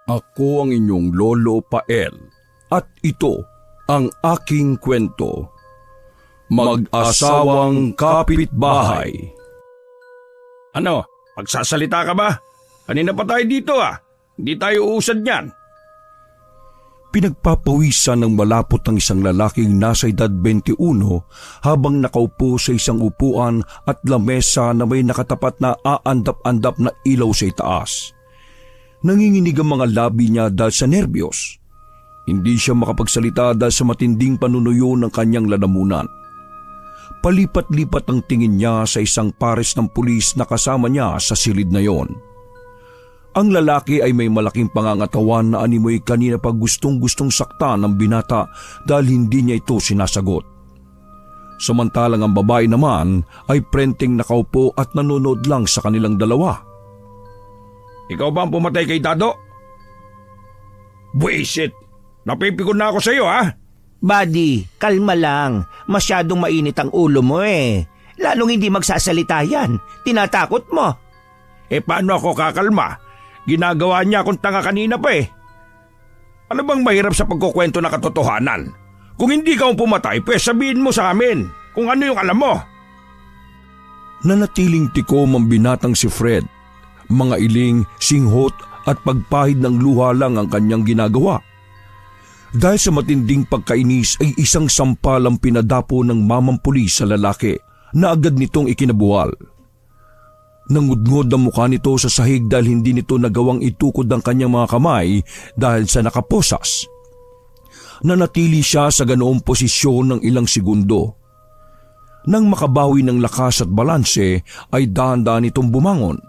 Ako ang inyong Lolo Pael at ito ang aking kwento. Mag-asawang kapitbahay. Ano, magsasalita ka ba? Kanina pa tayo dito Hindi tayo uusad niyan. Pinagpapawisan ng malapot ang isang lalaking nasa edad 21 habang nakaupo sa isang upuan at lamesa na may nakatapat na aandap-andap na ilaw sa itaas. Nanginginig ang mga labi niya dahil sa nerbiyos. Hindi siya makapagsalita dahil sa matinding panunuyo ng kanyang lalamunan. Palipat-lipat ang tingin niya sa isang pares ng pulis na kasama niya sa silid na yon. Ang lalaki ay may malaking pangangatawan na animoy kanina pa gustong-gustong saktan ng binata dahil hindi niya ito sinasagot. Samantalang ang babae naman ay prenteng nakaupo at nanonood lang sa kanilang dalawa. Ikaw ba ang pumatay kay Dado? Buisit! Napipikon na ako sa iyo Buddy, kalma lang. Masyadong mainit ang ulo mo Lalong hindi magsasalita yan. Tinatakot mo. Paano ako kakalma? Ginagawa niya akong tanga kanina pa Ano bang mahirap sa pagkukwento na katotohanan? Kung hindi ka ang pumatay, pues sabihin mo sa amin kung ano yung alam mo. Nanatiling tikom ang binatang si Fred. Mga iling, singhot at pagpahid ng luha lang ang kanyang ginagawa. Dahil sa matinding pagkainis ay isang sampal ang pinadapo ng mamang pulis sa lalaki na agad nitong ikinabuhal. Nangudngod ang mukha nito sa sahig dahil hindi nito nagawang itukod ang kanyang mga kamay dahil sa nakaposas. Nanatili siya sa ganoong posisyon ng ilang segundo. Nang makabawi ng lakas at balanse ay dahan-dahan itong bumangon.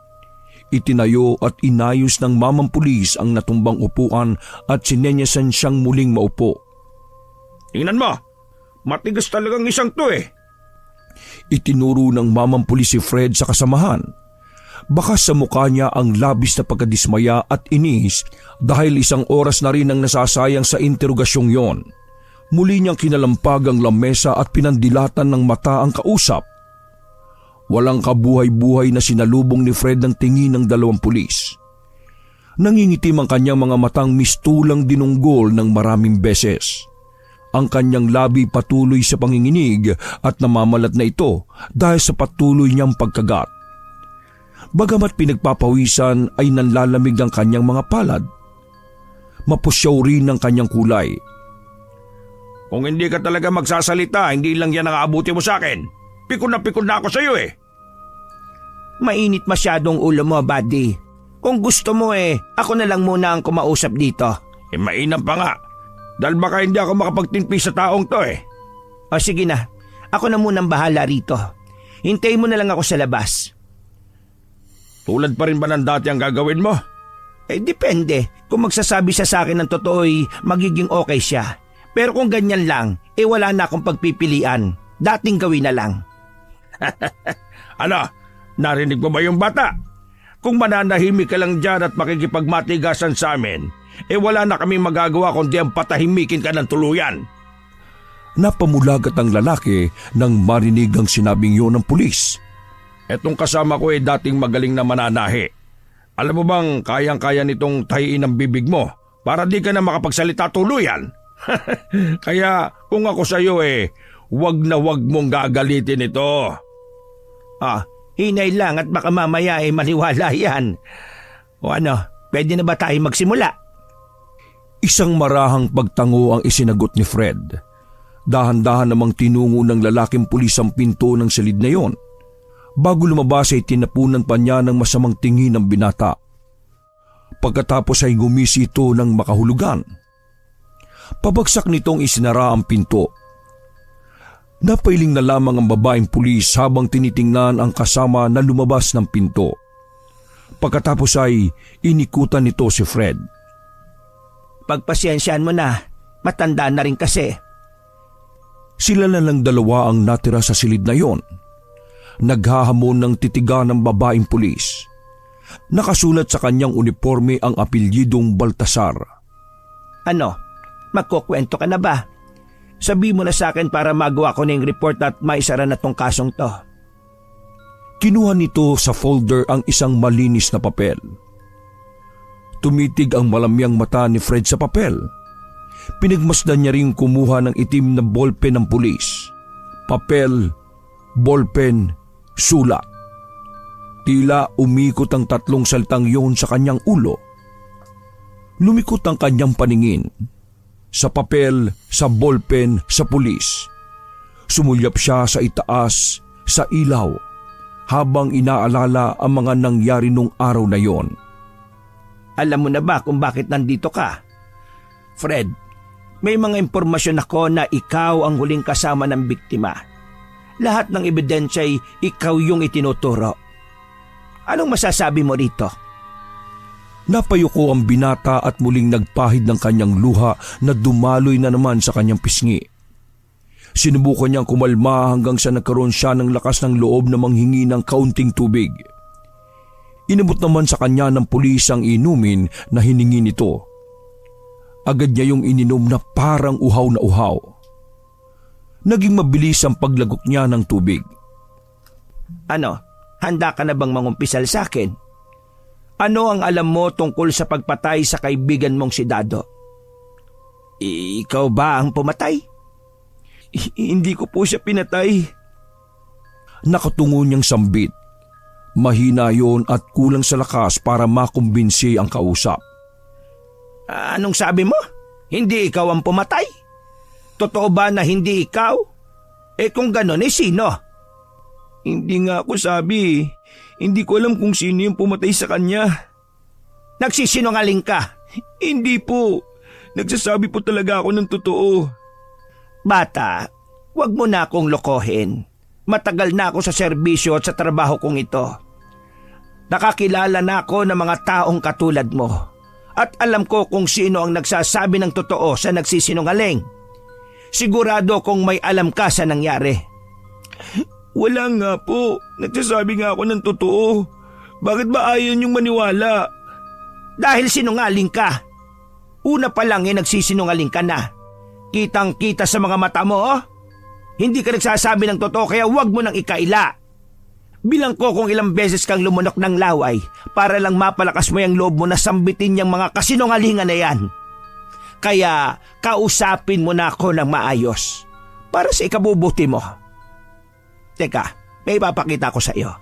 Itinayo at inayos ng mamang pulis ang natumbang upuan at sinenyasan siyang muling maupo. Tingnan mo, matigas talagang isang to Itinuro ng mamang pulis si Fred sa kasamahan. Bakas sa mukha niya ang labis na pagkadismaya at inis dahil isang oras na rin ang nasasayang sa interogasyong yon. Muli niyang kinalampag ang lamesa at pinandilatan ng mata ang kausap. Walang kabuhay-buhay na sinalubong ni Fred ang tingin ng dalawang pulis. Nangingitim ang kanyang mga matang mistulang dinunggol ng maraming beses. Ang kanyang labi patuloy sa panginginig at namamalat na ito dahil sa patuloy niyang pagkagat. Bagamat pinagpapawisan ay nanlalamig ang kanyang mga palad. Mapusyaw rin ang kanyang kulay. Kung hindi ka talaga magsasalita, hindi lang yan ang aabuti mo sa akin. Pikon na ako sa iyo Mainit masyadong ulo mo, buddy. Kung gusto mo ako na lang muna ang kumausap dito. Mainam pa nga. Dahil baka hindi ako makapagtimpi sa taong to O sige na, ako na munang bahala rito. Hintayin mo na lang ako sa labas. Tulad pa rin ba ng dati ang gagawin mo? Depende. Kung magsasabi siya sa akin ng totoo'y magiging okay siya. Pero kung ganyan lang, wala na akong pagpipilian. Dating gawin na lang. Ano? Narinig mo ba yung bata? Kung mananahimik ka lang dyan at makikipagmatigasan sa amin, wala na kaming magagawa kundi ang patahimikin ka ng tuluyan. Napamulagat ang lalaki nang marinig ang sinabing yun ng pulis. Etong kasama ko dating magaling na mananahi. Alam mo bang kayang-kaya nitong tahiin ang bibig mo para di ka na makapagsalita tuluyan? Kaya kung ako sa iyo wag na wag mong gagalitin ito. Hinay lang at baka mamaya maniwala yan. O ano, pwede na ba tayo magsimula? Isang marahang pagtango ang isinagot ni Fred. Dahan-dahan namang tinungo ng lalaking pulis ang pinto ng silid na yon. Bago lumabas ay tinapunan pa niya ng masamang tingin ng binata. Pagkatapos ay gumisi ito ng makahulugan. Pabagsak nitong isinara ang pinto. Napailing na lamang ang babaeng pulis habang tinitingnan ang kasama na lumabas ng pinto. Pagkatapos ay inikutan nito si Fred. Pagpasyensyahan mo na, matanda na rin kasi. Sila na lang dalawa ang natira sa silid na yon. Naghahamon ng titiga ng babaeng pulis. Nakasulat sa kanyang uniforme ang apelyidong Baltasar. Ano, magkukwento ka na ba? Sabi mo na sa akin para magawa ko ng report at maisara na tong kasong to. Kinuha nito sa folder ang isang malinis na papel. Tumitig ang malamyang mata ni Fred sa papel. Pinagmasdan niya ring kumuha ng itim na ballpen ng pulis. Papel, ballpen, sulat. Tila umikot ang tatlong salitang yon sa kanyang ulo. Lumikot ang kanyang paningin. Sa papel, sa ballpen, sa pulis. Sumulyap siya sa itaas, sa ilaw, habang inaalala ang mga nangyari nung araw na yon. Alam mo na ba kung bakit nandito ka? Fred, may mga impormasyon ako na ikaw ang huling kasama ng biktima. Lahat ng ebidensya'y ikaw yung itinuturo. Anong masasabi mo rito? Napayuko ang binata at muling nagpahid ng kanyang luha na dumaloy na naman sa kanyang pisngi. Sinubukan niyang kumalma hanggang sa nagkaroon siya ng lakas ng loob na manghingi ng kaunting tubig. Inabot naman sa kanya ng pulis ang inumin na hiningi nito. Agad niya yung ininom na parang uhaw na uhaw. Naging mabilis ang paglagok niya ng tubig. Ano, handa ka na bang mangumpisal sa akin? Ano ang alam mo tungkol sa pagpatay sa kaibigan mong si Dado? Ikaw ba ang pumatay? Hindi ko po siya pinatay. Nakatungo niyang sambit. Mahina yon at kulang sa lakas para makumbinsi ang kausap. Anong sabi mo? Hindi ikaw ang pumatay? Totoo ba na hindi ikaw? Kung ganon, sino? Hindi nga ako sabi. Hindi ko alam kung sino yung pumatay sa kanya. Nagsisinungaling ka? Hindi po. Nagsasabi po talaga ako ng totoo. Bata, wag mo na akong lokohin. Matagal na ako sa serbisyo at sa trabaho kong ito. Nakakilala na ako ng mga taong katulad mo. At alam ko kung sino ang nagsasabi ng totoo sa nagsisinungaling. Sigurado kung may alam ka sa nangyari. Wala nga po. Nagsasabi nga ako ng totoo. Bakit ba ayaw niyong maniwala? Dahil sinungaling ka. Una pa lang nagsisinungaling ka na. Kitang-kita sa mga mata mo, oh. Hindi ka nagsasabi ng totoo kaya huwag mo nang ikaila. Bilang ko kung ilang beses kang lumunok ng laway para lang mapalakas mo yung loob mo na sambitin yung mga kasinungalingan na yan. Kaya kausapin mo na ako ng maayos para sa ikabubuti mo. Teka, may ipapakita ko sa iyo.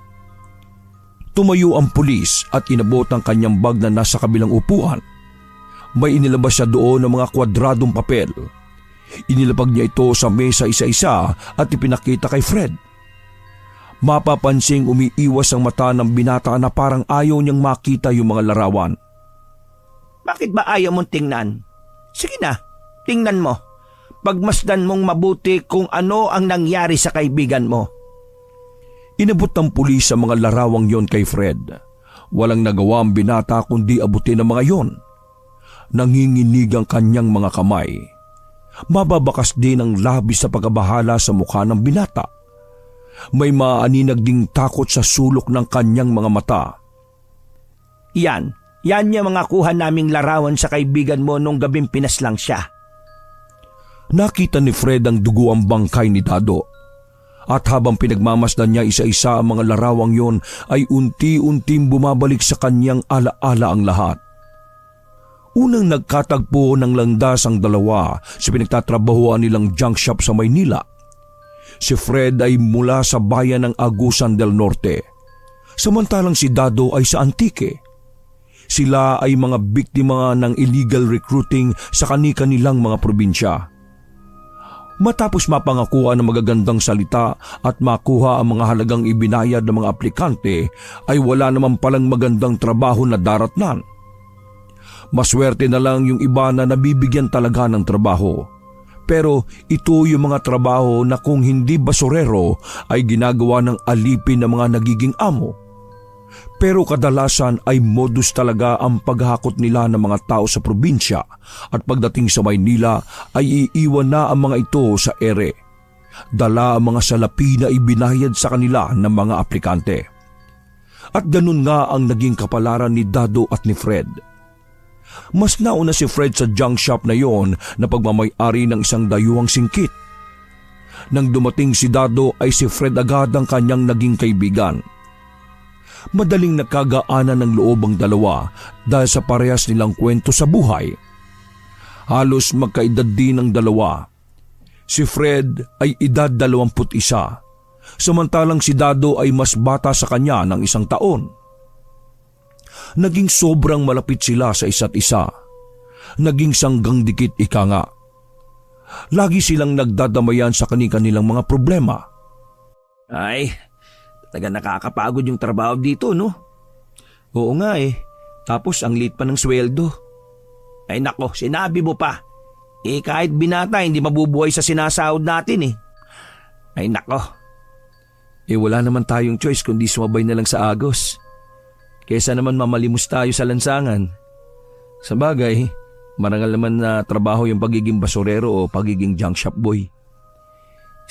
Tumayo ang pulis at inabot ang kanyang bag na nasa kabilang upuan. May inilabas siya doon ng mga kwadradong papel. Inilapag niya ito sa mesa isa-isa at ipinakita kay Fred. Mapapansing umiiwas ang mata ng binata na parang ayaw niyang makita yung mga larawan. Bakit ba ayaw mong tingnan? Sige na, tingnan mo. Pagmasdan mong mabuti kung ano ang nangyari sa kaibigan mo. Inabot ng pulis ang mga larawang yon kay Fred. Walang nagawa ang binata kundi abutin ang mga yon. Nanginginig ang kanyang mga kamay. Mababakas din ang labis sa pagkabahala sa mukha ng binata. May maaninag ding takot sa sulok ng kanyang mga mata. Yan yung mga kuha naming larawan sa kaibigan mo nung gabing pinaslang siya. Nakita ni Fred ang dugo ang bangkay ni Dado. At habang pinagmamasdan niya isa-isa ang mga larawang yon ay unti-unting bumabalik sa kanyang alaala ang lahat. Unang nagkatagpo ng landas ang dalawa sa pinagtatrabahuan nilang junk shop sa Maynila. Si Fred ay mula sa bayan ng Agusan del Norte, samantalang si Dado ay sa Antique. Sila ay mga biktima ng illegal recruiting sa kani-kanilang mga probinsya. Matapos mapangakuha ng magagandang salita at makuha ang mga halagang ibinayad ng mga aplikante, ay wala naman palang magandang trabaho na daratnan. Maswerte na lang yung iba na nabibigyan talaga ng trabaho. Pero ito yung mga trabaho na kung hindi basurero ay ginagawa ng alipin ng mga nagiging amo. Pero kadalasan ay modus talaga ang paghakot nila ng mga tao sa probinsya at pagdating sa Maynila ay iiwan na ang mga ito sa ere. Dala ang mga salapi na ibinayad sa kanila ng mga aplikante. At ganun nga ang naging kapalaran ni Dado at ni Fred. Mas nauna si Fred sa junk shop na yon na pagmamay-ari ng isang dayuhang singkit. Nang dumating si Dado ay si Fred agad ang kanyang naging kaibigan. Madaling nagkagaanan ng loob ang dalawa dahil sa parehas nilang kwento sa buhay. Halos magkaedad din ang dalawa. Si Fred ay edad 21, samantalang si Dado ay mas bata sa kanya ng 1 taon. Naging sobrang malapit sila sa isa't isa. Naging sanggang dikit ika nga. Lagi silang nagdadamayan sa kanilang mga problema. Ay, talaga nakakapagod yung trabaho dito, no? Oo nga eh. Tapos ang liit pa ng sweldo. Ay nako, sinabi mo pa. Kahit binata, hindi mabubuhay sa sinasahod natin eh. Ay nako. Wala naman tayong choice kundi sumabay na lang sa agos. Kesa naman mamalimos tayo sa lansangan. Sa bagay, marangal naman na trabaho yung pagiging basurero o pagiging junk shop boy.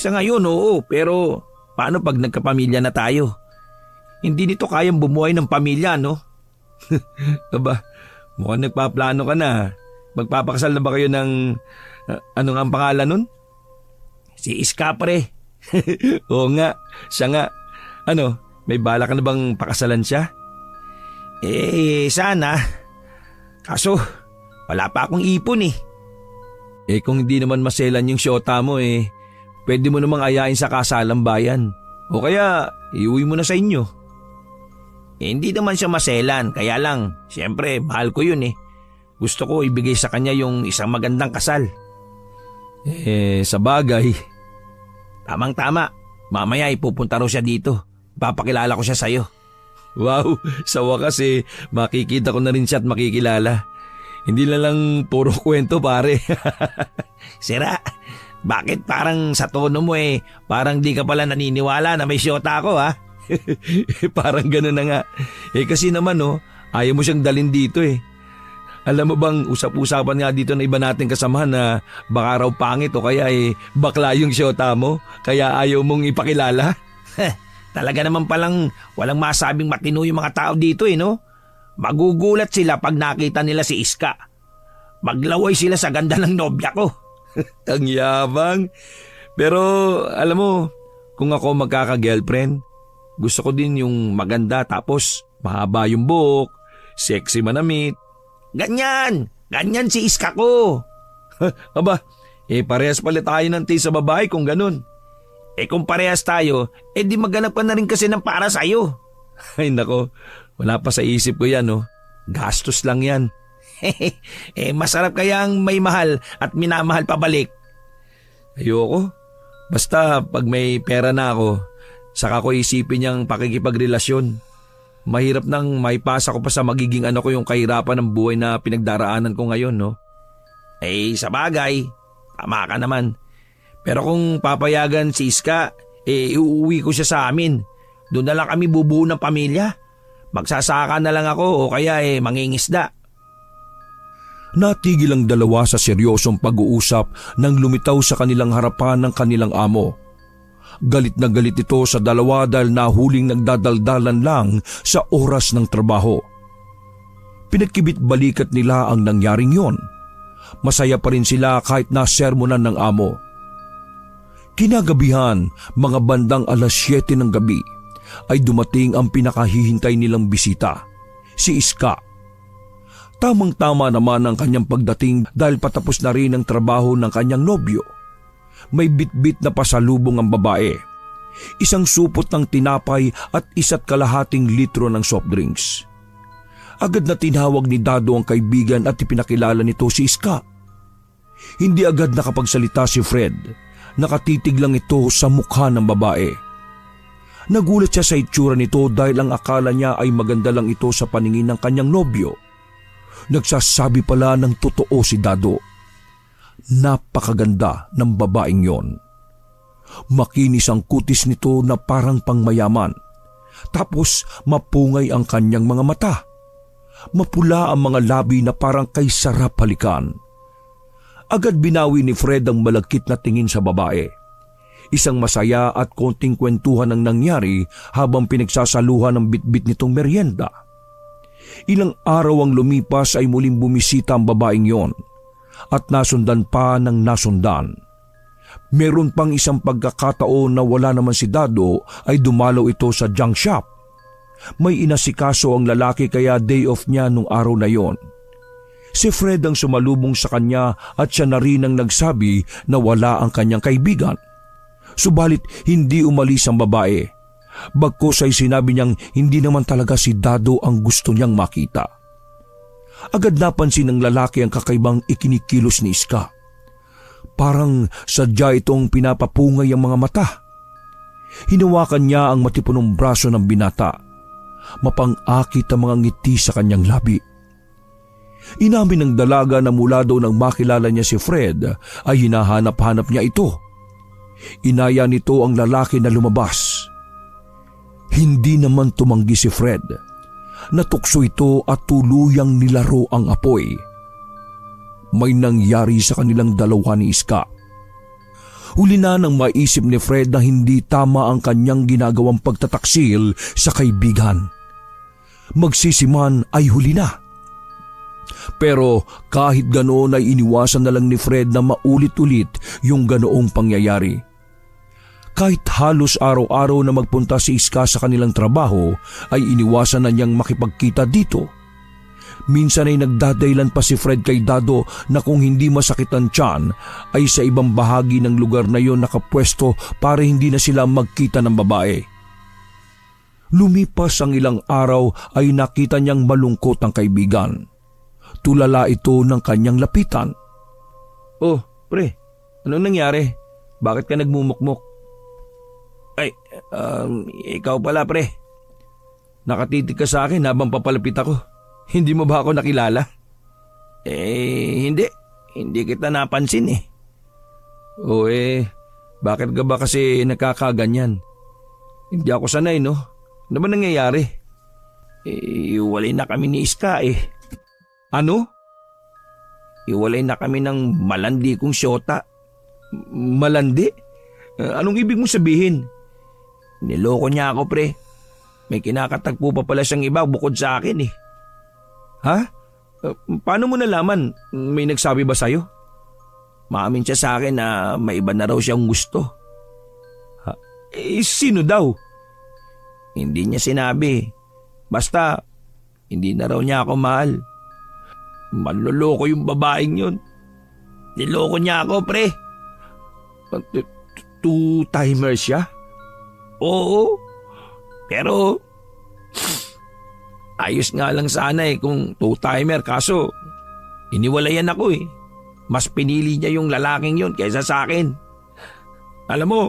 Sa ngayon, oo, pero paano pag nagkapamilya na tayo? Hindi nito kayang bumuhay ng pamilya, no? Aba, mukhang nagpaplano ka na. Magpapakasal na ba kayo ng... ano nga ang pangalan nun? Si Iska, pre. Oo nga, siya nga. Ano, may bala ka na bang pakasalan siya? Sana. Kaso, wala pa akong ipon eh. Kung hindi naman maselan yung syota mo pwede mo namang ayain sa kasalang bayan. O kaya, iuwi mo na sa inyo. Hindi naman siya maselan, kaya lang, siyempre, mahal ko yun eh. Gusto ko ibigay sa kanya yung isang magandang kasal. Sa bagay. Tamang-tama, mamaya ipupunta raw siya dito. Papakilala ko siya sa'yo. Wow, sa wakas makikita ko na rin siya at makikilala. Hindi na lang puro kwento pare. Sira, bakit parang sa tono mo parang di ka pala naniniwala na may syota ako ha? Parang gano'n na nga. Kasi naman ayaw mo siyang dalhin dito Alam mo bang usap-usapan nga dito na iba nating kasamahan na baka raw pangit o kaya bakla yung syota mo kaya ayaw mong ipakilala? Talaga naman palang walang masabing matino yung mga tao dito no? Magugulat sila pag nakita nila si Iska. Maglaway sila sa ganda ng nobya ko. Ang yabang. Pero alam mo, kung ako magkaka-girlfriend, gusto ko din yung maganda tapos mahaba yung buhok, sexy manamit. Ganyan si Iska ko. Aba, parehas pala tayo ng taste sa babae kung ganun. Kung parehas tayo, di maghanap ka na rin kasi ng para sa'yo. Ay nako, wala pa sa isip ko yan Gastos lang yan. Masarap kayang may mahal at minamahal pabalik. Ayoko. Basta pag may pera na ako, saka ko isipin niyang pakikipagrelasyon. Mahirap nang maipasa ko pa sa magiging ko yung kahirapan ng buhay na pinagdaraanan ko ngayon, no? Sa bagay, tama ka naman. Pero kung papayagan si Iska, iuwi ko siya sa amin. Doon na lang kami bubuo ng pamilya. Magsasaka na lang ako o kaya mangingisda. Natigil ang dalawa sa seryosong pag-uusap nang lumitaw sa kanilang harapan ng kanilang amo. Galit na galit ito sa dalawa dahil nahuling nagdadaldalan lang sa oras ng trabaho. Pinagkibit-balikat nila ang nangyaring yon. Masaya pa rin sila kahit nasermonan ng amo. Kinagabihan, mga bandang 7:00 ng gabi, ay dumating ang pinakahihintay nilang bisita, si Iska. Tamang-tama naman ang kanyang pagdating dahil patapos na rin ang trabaho ng kanyang nobyo. May bitbit na pasalubong ang babae. Isang supot ng tinapay at 1.5 litro ng soft drinks. Agad na tinawag ni Dado ang kaibigan at ipinakilala nito si Iska. Hindi agad nakapagsalita si Fred. Nakatitig lang ito sa mukha ng babae. Nagulat siya sa itsura nito dahil ang akala niya ay maganda lang ito sa paningin ng kanyang nobyo. Nagsasabi pala ng totoo si Dado. Napakaganda ng babaeng yon. Makinis ang kutis nito na parang pangmayaman. Tapos mapungay ang kanyang mga mata. Mapula ang mga labi na parang kay sarap halikan. Agad binawi ni Fred ang malagkit na tingin sa babae. Isang masaya at konting kwentuhan ang nangyari habang pinagsasaluhan ng bitbit nitong merienda. Ilang araw ang lumipas ay muling bumisita ang babaeng yon at nasundan pa ng nasundan. Meron pang isang pagkakataon na wala naman si Dado ay dumalaw ito sa junk shop. May inasikaso ang lalaki kaya day off niya nung araw na yon. Si Fred ang sumalubong sa kanya at siya na rin ang nagsabi na wala ang kanyang kaibigan. Subalit hindi umalis ang babae. Bagkus ay sinabi niyang hindi naman talaga si Dado ang gusto niyang makita. Agad napansin ng lalaki ang kakaibang ikinikilos ni Iska. Parang sadya itong pinapapungay ang mga mata. Hinawakan niya ang matipunong braso ng binata. Mapang-akit ang mga ngiti sa kanyang labi. Inamin ng dalaga na mula daw nang makilala niya si Fred ay hinahanap-hanap niya ito. Inaya nito ang lalaki na lumabas. Hindi naman tumanggi si Fred. Natukso ito at tuluyang nilaro ang apoy. May nangyari sa kanilang dalawa ni Iska. Huli na nang maisip ni Fred na hindi tama ang kanyang ginagawang pagtataksil sa kaibigan. Magsisiman ay huli na. Pero kahit ganoon ay iniwasan na lang ni Fred na maulit-ulit yung ganoong pangyayari. Kahit halos araw-araw na magpunta si Iska sa kanilang trabaho ay iniwasan na niyang makipagkita dito. Minsan ay nagdadaylan pa si Fred kay Dado na kung hindi masakit ang tiyan ay sa ibang bahagi ng lugar na yon nakapwesto para hindi na sila magkita ng babae. Lumipas ang ilang araw ay nakita niyang malungkot ang kaibigan. Tulala ito ng kanyang lapitan. Oh, pre, anong nangyari? Bakit ka nagmumukmok? Ay, ikaw pala pre. Nakatitig ka sa akin habang papalapit ako. Hindi mo ba ako nakilala? Hindi. Hindi kita napansin eh. O bakit ka ba kasi nakakaganyan? Hindi ako sanay no? Ano ba nangyayari? Iwalay na kami ni Iska eh. Ano? Iwalay na kami ng malandi kong syota. Malandi? Anong ibig mong sabihin? Niloko niya ako pre. May kinakatagpo pa pala siyang iba bukod sa akin eh. Ha? Paano mo nalaman? May nagsabi ba sa'yo? Maamin siya sa akin na may iba na raw siyang gusto. Ha? Sino daw? Hindi niya sinabi. Basta, hindi na raw niya ako mahal. Manloloko yung babaeng yun. Niloko niya ako, pre. Two-timer siya? Oo. Pero, ayos nga lang sana kung two-timer kaso, iniwalayan ako eh. Mas pinili niya yung lalaking yun kaysa sa akin. Alam mo,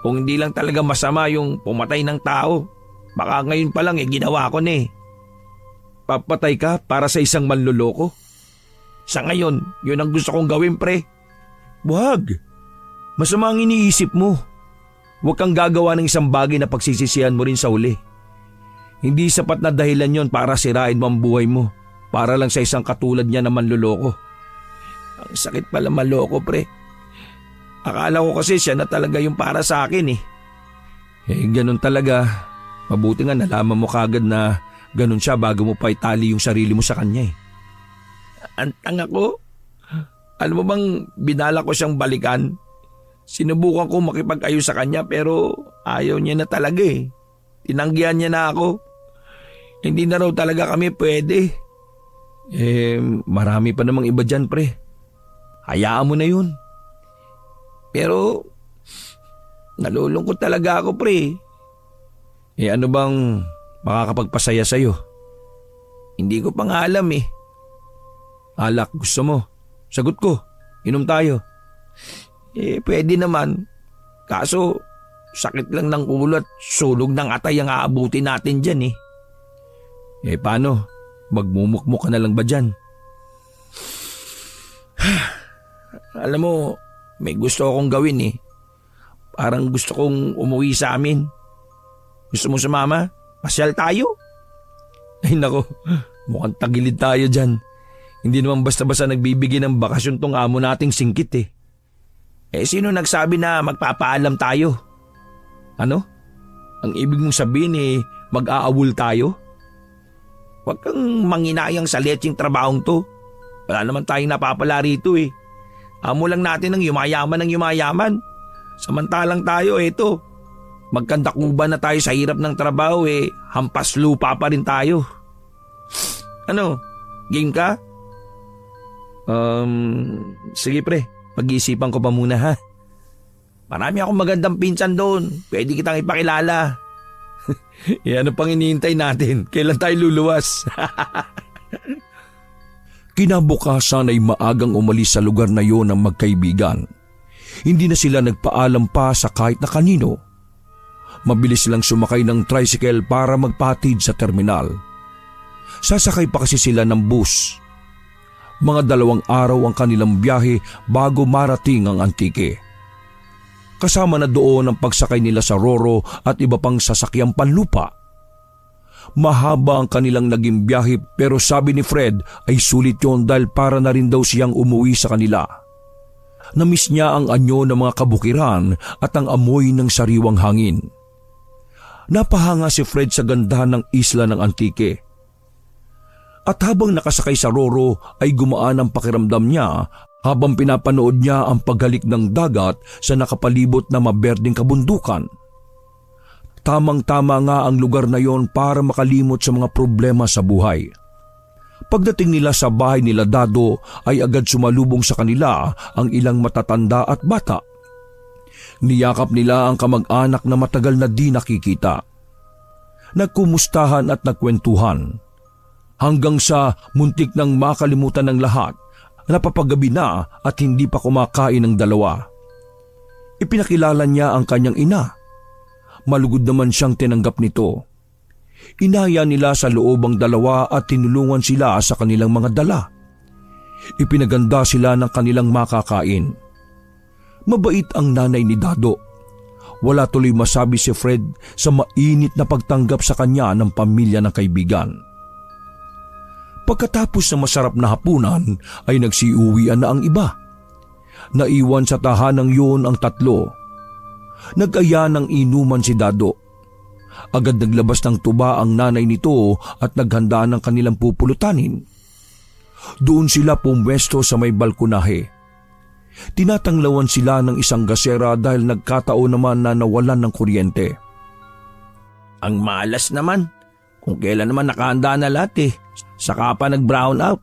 kung hindi lang talaga masama yung pumatay ng tao, baka ngayon pa lang ginawa ko na eh. Papatay ka para sa isang manloloko? Sa ngayon, yun ang gusto kong gawin pre. Wag. Masama ang iniisip mo. Huwag kang gagawa ng isang bagay na pagsisisihan mo rin sa uli. Hindi sapat na dahilan yon para sirain mo ang buhay mo para lang sa isang katulad niya na manloloko. Ang sakit pala maloko pre. Akala ko kasi siya na talaga yung para sa akin eh. Ganun talaga. Mabuti nga nalaman mo kagad na ganun siya bago mo pa itali yung sarili mo sa kanya eh. Ang tanga ko. Alam mo bang binala ko siyang balikan? Sinubukan ko makipag-ayos sa kanya pero ayaw niya na talaga eh. Tinanggihan niya na ako. Hindi na raw talaga kami pwede. Marami pa namang iba dyan pre. Hayaan mo na yun. Pero nalulungkot talaga ako pre. Ano bang makakapagpasaya sa'yo? Hindi ko pa nga alam eh. Alak, gusto mo? Sagot ko, inom tayo. Pwede naman. Kaso, sakit lang ng ulo at sulog ng atay ang aabuti natin dyan eh. Paano? Magmumukmuk ka na lang ba dyan? Alam mo, may gusto akong gawin eh. Parang gusto kong umuwi sa amin. Gusto mo sumama? Pasyal tayo? Ay nako, mukhang tagilid tayo dyan. Hindi naman basta-basta nagbibigay ng bakasyon tong amo nating singkit eh. Sino nagsabi na magpapaalam tayo? Ano? Ang ibig mong sabihin mag-aawol tayo? Huwag kang manginayang sa lecheng trabahong to. Wala naman tayong napapala rito eh. Amo lang natin ng yumayaman. Samantalang tayo, magkandakuban na tayo sa hirap ng trabaho hampas lupa pa rin tayo. Ano, game ka? Sige pre, pag-iisipan ko pa muna ha. Marami akong magandang pinsan doon, pwede kitang ipakilala. Ano pang iniintay natin? Kailan tayo luluwas? Kinabukasan ay maagang umalis sa lugar na yon ang magkaibigan. Hindi na sila nagpaalam pa sa kahit na kanino. Mabilis lang sumakay ng tricycle para magpatid sa terminal. Sasakay pa kasi sila ng bus. Mga 2 araw ang kanilang biyahe bago marating ang Antique. Kasama na doon ang pagsakay nila sa Roro at iba pang sasakyang panlupa. Mahaba ang kanilang naging biyahe pero sabi ni Fred ay sulit yon dahil para na rin daw siyang umuwi sa kanila. Namiss niya ang anyo ng mga kabukiran at ang amoy ng sariwang hangin. Napahanga si Fred sa ganda ng isla ng Antique. At habang nakasakay sa Roro ay gumaan ang pakiramdam niya habang pinapanood niya ang paghalik ng dagat sa nakapalibot na maberdeng kabundukan. Tamang-tama nga ang lugar na yon para makalimot sa mga problema sa buhay. Pagdating nila sa bahay nila Dado ay agad sumalubong sa kanila ang ilang matatanda at bata. Niyakap nila ang kamag-anak na matagal na di nakikita. Nagkumustahan at nagkwentuhan. Hanggang sa muntik nang makalimutan ng lahat, napapagabi na at hindi pa kumakain ng dalawa. Ipinakilala niya ang kanyang ina. Malugod naman siyang tinanggap nito. Inaya nila sa loob ang dalawa at tinulungan sila sa kanilang mga dala. Ipinaganda sila ng kanilang makakain. Mabait ang nanay ni Dado. Wala tuloy masabi si Fred sa mainit na pagtanggap sa kanya ng pamilya ng kaibigan. Pagkatapos ng masarap na hapunan ay nagsiuwian na ang iba. Naiwan sa tahanang yun ang 3. Nag-aya ng inuman si Dado. Agad naglabas ng tuba ang nanay nito at naghanda ng kanilang pupulutanin. Doon sila pumwesto sa may balkonahe. Tinatanglawan sila ng isang gasera dahil nagkataon naman na nawalan ng kuryente. Ang malas naman. Kung kailan naman nakahanda na lahat saka pa nag-brown out.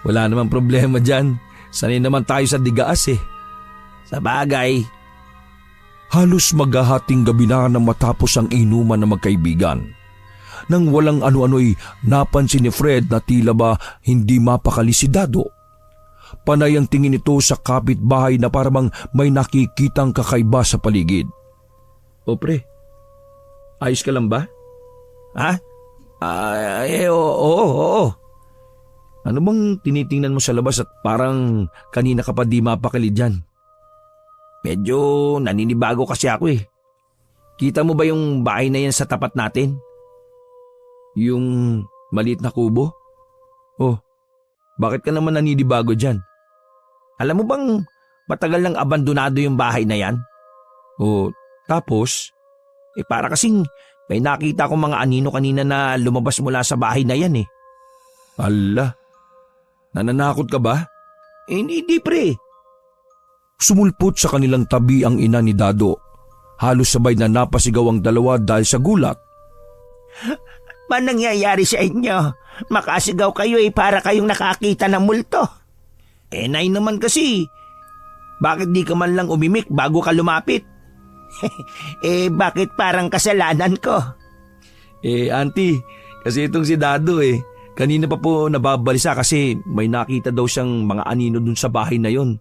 Wala namang problema dyan. Sanay naman tayo sa digaas Sa bagay. Halos maghahating gabi na nang matapos ang inuman ng magkaibigan. Nang walang ano-ano'y napansin ni Fred na tila ba hindi mapakali si Dado. Panay ang tingin ito sa kapitbahay na parang may nakikitang kakaiba sa paligid. O pre, ayos ka lang ba? Ha? Oo. Ano bang tinitingnan mo sa labas at parang kanina ka pa di mapakali dyan? Medyo naninibago kasi ako Kita mo ba yung bahay na yan sa tapat natin? Yung maliit na kubo? Oh, bakit ka naman naninibago dyan? Alam mo bang matagal nang abandonado yung bahay na yan? Oh, tapos? Para kasing may nakita ko mga anino kanina na lumabas mula sa bahay na yan Ala, nananakot ka ba? Hindi pre. Sumulpot sa kanilang tabi ang ina ni Dado. Halos sabay na napasigaw ang dalawa dahil sa gulat. Ba nangyayari sa inyo? Makasigaw kayo para kayong nakakita ng multo. Nay naman kasi. Bakit di ka man lang umimik bago ka lumapit? Bakit parang kasalanan ko? Auntie, kasi itong si Dado kanina pa po nababalisa kasi may nakita daw siyang mga anino dun sa bahay na yon.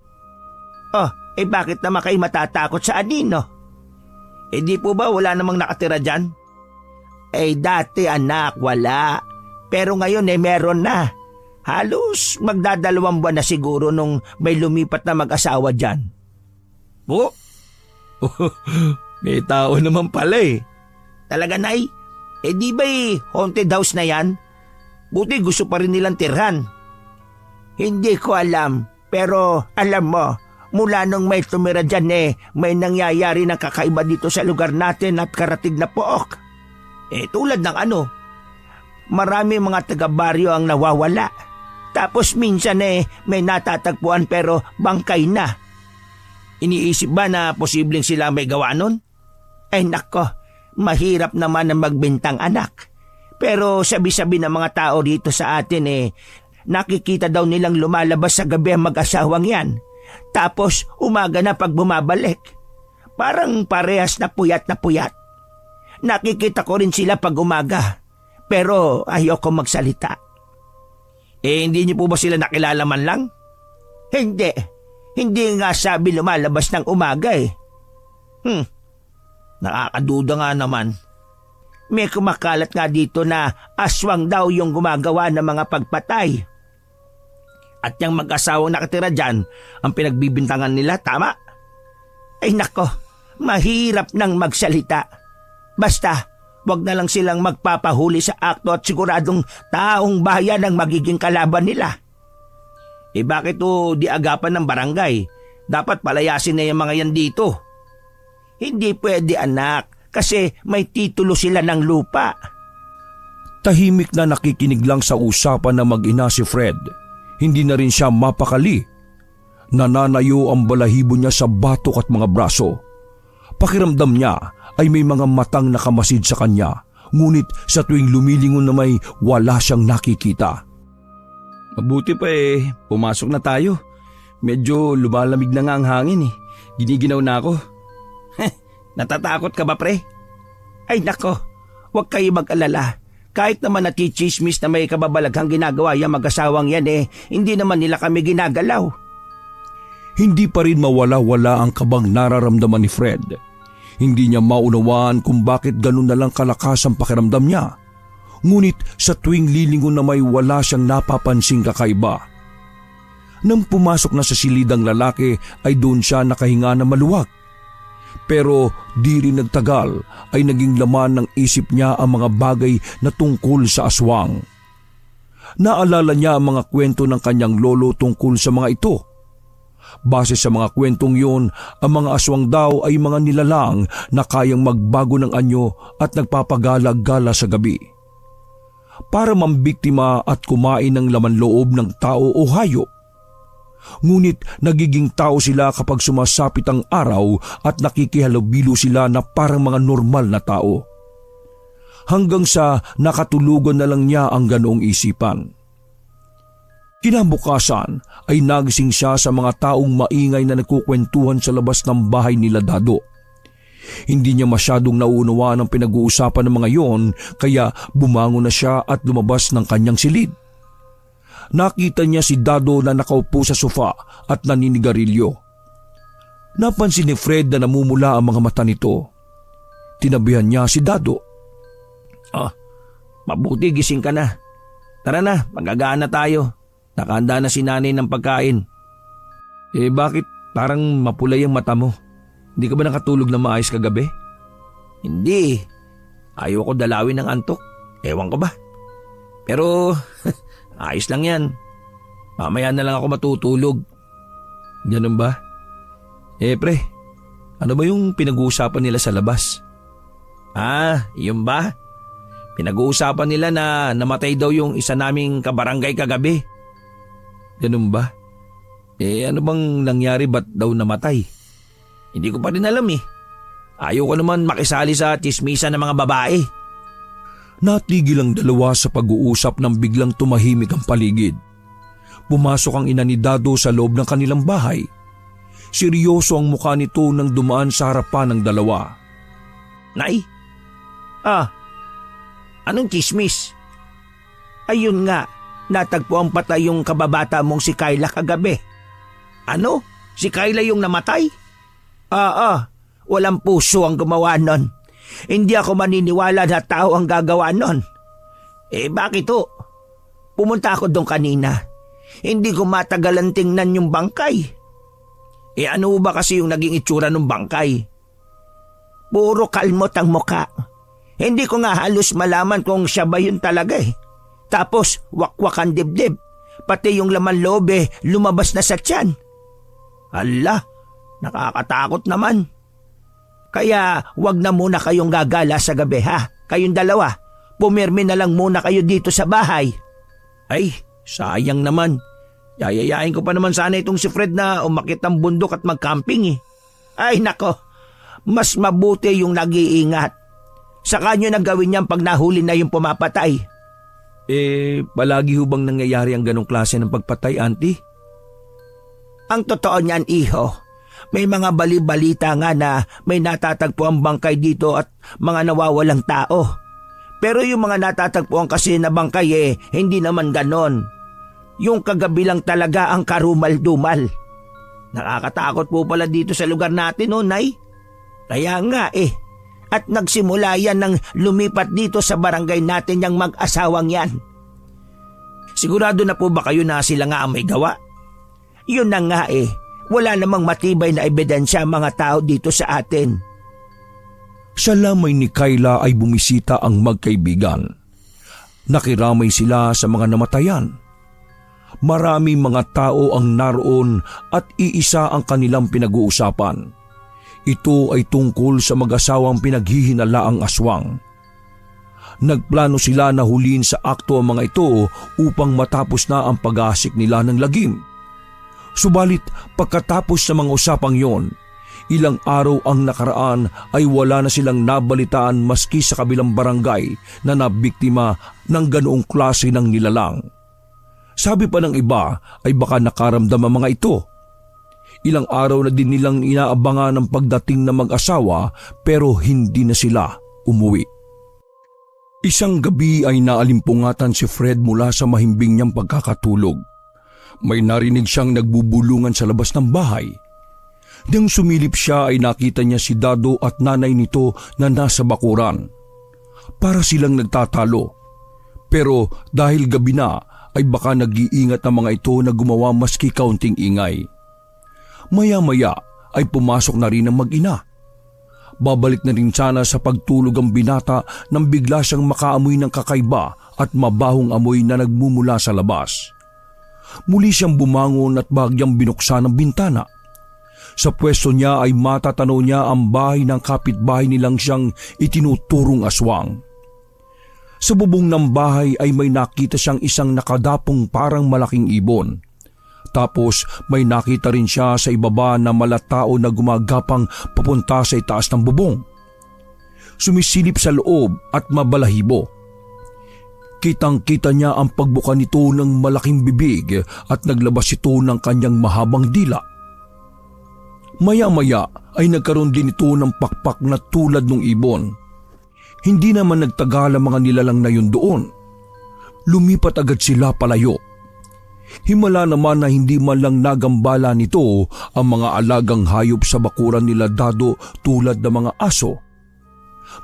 Oh, bakit naman kayo matatakot sa anino? Di po ba wala namang nakatira dyan? Dati anak, wala. Pero ngayon meron na. Halos magdadalawang buwan na siguro nung may lumipat na mag-asawa dyan. Oh, may tao naman pala Talaga nay? Di ba haunted house na yan? Buti gusto pa rin nilang tirhan. Hindi ko alam, pero alam mo, mula nung may tumira dyan may nangyayari ng kakaiba dito sa lugar natin at karatig na pook. Tulad ng marami mga taga-baryo ang nawawala. Tapos minsan may natatagpuan pero bangkay na. Iniisip ba na posibleng sila may gawa nun? Ay nako, mahirap naman ang magbintang anak. Pero sabi-sabi ng mga tao dito sa atin nakikita daw nilang lumalabas sa gabi ang mag-asawang yan. Tapos umaga na pag bumabalik. Parang parehas na puyat na puyat. Nakikita ko rin sila pag umaga. Pero ayoko magsalita. Hindi niyo po ba sila nakilala man lang? Hindi. Hindi nga sabi lumalabas ng umaga Nakakaduda nga naman. May kumakalat nga dito na aswang daw yung gumagawa ng mga pagpatay. At yung mag-asawang nakatira dyan, ang pinagbibintangan nila, tama? Ay nako, mahirap nang magsalita. Basta, wag na lang silang magpapahuli sa akto at siguradong taong bayan ang magiging kalaban nila. Bakit di agapan ng barangay? Dapat palayasin na yung mga yan dito. Hindi pwede anak. Kasi may titulo sila ng lupa. Tahimik na nakikinig lang sa usapan ng mag-ina si Fred. Hindi na rin siya mapakali. Nananayo ang balahibo niya sa batok at mga braso. Pakiramdam niya ay may mga matang nakamasid sa kanya. Ngunit sa tuwing lumilingon na may wala siyang nakikita. Mabuti pa pumasok na tayo. Medyo lumalamig na nga ang hangin Giniginaw na ako. Natatakot ka ba, pre? Ay nako, huwag kayo mag-alala. Kahit naman natichismis na may kababalaghang ginagawa yung mag-asawang yan hindi naman nila kami ginagalaw. Hindi pa rin mawala-wala ang kabang nararamdaman ni Fred. Hindi niya maunawaan kung bakit ganun na lang kalakas ang pakiramdam niya. Ngunit sa tuwing lilingon na may wala siyang napapansing kakaiba. Nang pumasok na sa silidang lalaki ay doon siya nakahinga na maluwag. Pero di rin nagtagal ay naging laman ng isip niya ang mga bagay na tungkol sa aswang. Naalala niya ang mga kwento ng kanyang lolo tungkol sa mga ito. Base sa mga kwentong yun, ang mga aswang daw ay mga nilalang na kayang magbago ng anyo at nagpapagalag-gala sa gabi. Para mambiktima at kumain ng laman loob ng tao o hayop. Ngunit nagiging tao sila kapag sumasapit ang araw at nakikihalubilo sila na parang mga normal na tao. Hanggang sa nakatulugan na lang niya ang ganoong isipan. Kinabukasan ay nagising siya sa mga taong maingay na nagkukwentuhan sa labas ng bahay nila Dado. Hindi niya masyadong nauunawaan ang pinag-uusapan ng mga yon kaya bumangon na siya at lumabas ng kanyang silid. Nakita niya si Dado na nakaupo sa sofa at naninigarilyo. Napansin ni Fred na namumula ang mga mata nito. Tinabihan niya si Dado. Mabuti gising ka na. Tara na, magagaan na tayo. Nakahanda na si nanay ng pagkain. Bakit parang mapulay ang mata mo? Hindi ka ba nakatulog na maayos kagabi? Hindi. Ayaw ko dalawin ng antok. Ewan ko ba? Pero ayos lang yan. Mamaya na lang ako matutulog. Ganun ba? Pre, ano ba yung pinag-uusapan nila sa labas? Yun ba? Pinag-uusapan nila na namatay daw yung isa naming kabarangay kagabi. Ganun ba? Ano bang nangyari, ba't daw namatay? Hindi ko pa rin alam Ayaw ko naman makisali sa tsismisan ng mga babae. Natigil ang dalawa sa pag-uusap nang biglang tumahimik ang paligid. Pumasok ang ina ni Dado sa loob ng kanilang bahay. Seryoso ang mukha nito nang dumaan sa harapan ng dalawa. Nay? Anong tsismis? Ayun nga, natagpuan patay yung kababata mong si Kayla kagabi. Ano? Si Kayla yung namatay? Walang puso ang gumawa nun. Hindi ako maniniwala na tao ang gagawa nun. Bakit ho? Pumunta ako doon kanina. Hindi ko matagalan tingnan yung bangkay. Ano ba kasi yung naging itsura ng bangkay? Puro kalmot ang muka. Hindi ko nga halos malaman kung siya ba yun talaga Tapos wakwak ang dibdib. Pati yung laman loob lumabas na sa tiyan. Hala, nakakatakot naman. Kaya wag na muna kayong gagala sa gabi Kayong dalawa, pumirmi na lang muna kayo dito sa bahay. Ay, sayang naman. Yayayain ko pa naman sana itong si Fred na umakit ang bundok at mag-camping Ay nako, mas mabuti yung nag-iingat. Saka nyo na gawin yan pag nahuli na yung pumapatay. Palagi ho bang nangyayari ang ganong klase ng pagpatay, auntie? Ang totoo niyan, iho, may mga bali-balita nga na may natatagpo ang bangkay dito at mga nawawalang tao. Pero yung mga natatagpuan kasi na bangkay hindi naman ganon. Yung kagabi lang talaga ang karumal-dumal. Nakakatakot po pala dito sa lugar natin, Nay. Kaya nga At nagsimula yan nang lumipat dito sa barangay natin yung mag-asawang yan. Sigurado na po ba kayo na sila nga ang may gawa? Yun na nga wala namang matibay na ebidensya ang mga tao dito sa atin. Sa lamay ni Kayla ay bumisita ang magkaibigan. Nakiramay sila sa mga namatayan. Marami mga tao ang naroon at iisa ang kanilang pinag-uusapan. Ito ay tungkol sa mag-asawang pinaghihinalaang aswang. Nagplano sila na huliin sa akto ang mga ito upang matapos na ang pag-aasik nila ng lagim. Subalit pagkatapos sa mga usapang yon, ilang araw ang nakaraan ay wala na silang nabalitaan maski sa kabilang barangay na nabiktima ng ganoong klase ng nilalang. Sabi pa ng iba ay baka nakaramdam ang mga ito. Ilang araw na din nilang inaabangan ang pagdating ng mag-asawa pero hindi na sila umuwi. Isang gabi ay naalimpungatan si Fred mula sa mahimbing niyang pagkakatulog. May narinig siyang nagbubulungan sa labas ng bahay. Nang sumilip siya ay nakita niya si Dado at nanay nito na nasa bakuran. Para silang nagtatalo. Pero dahil gabi na ay baka nag-iingat ang mga ito na gumawa maski kaunting ingay. Maya-maya ay pumasok na rin ang mag-ina. Babalik na rin sana sa pagtulog ang binata nang bigla siyang makaamoy ng kakaiba at mabahong amoy na nagmumula sa labas. Muli siyang bumangon at bahagyang binuksan ang bintana. Sa pwesto niya ay matatanaw niya ang bahay ng kapitbahay nilang siyang itinuturong aswang. Sa bubong ng bahay ay may nakita siyang isang nakadapong parang malaking ibon. Tapos may nakita rin siya sa ibaba na malatao na gumagapang papunta sa itaas ng bubong. Sumisilip sa loob at mabalahibo. Kitang-kita niya ang pagbuka nito ng malaking bibig at naglabas ito ng kanyang mahabang dila. Maya-maya ay nagkaroon din ito ng pakpak na tulad ng ibon. Hindi naman nagtagal ang mga nilalang na yun doon. Lumipat agad sila palayo. Himala naman na hindi man lang nagambala nito ang mga alagang hayop sa bakuran nila Dado tulad ng mga aso.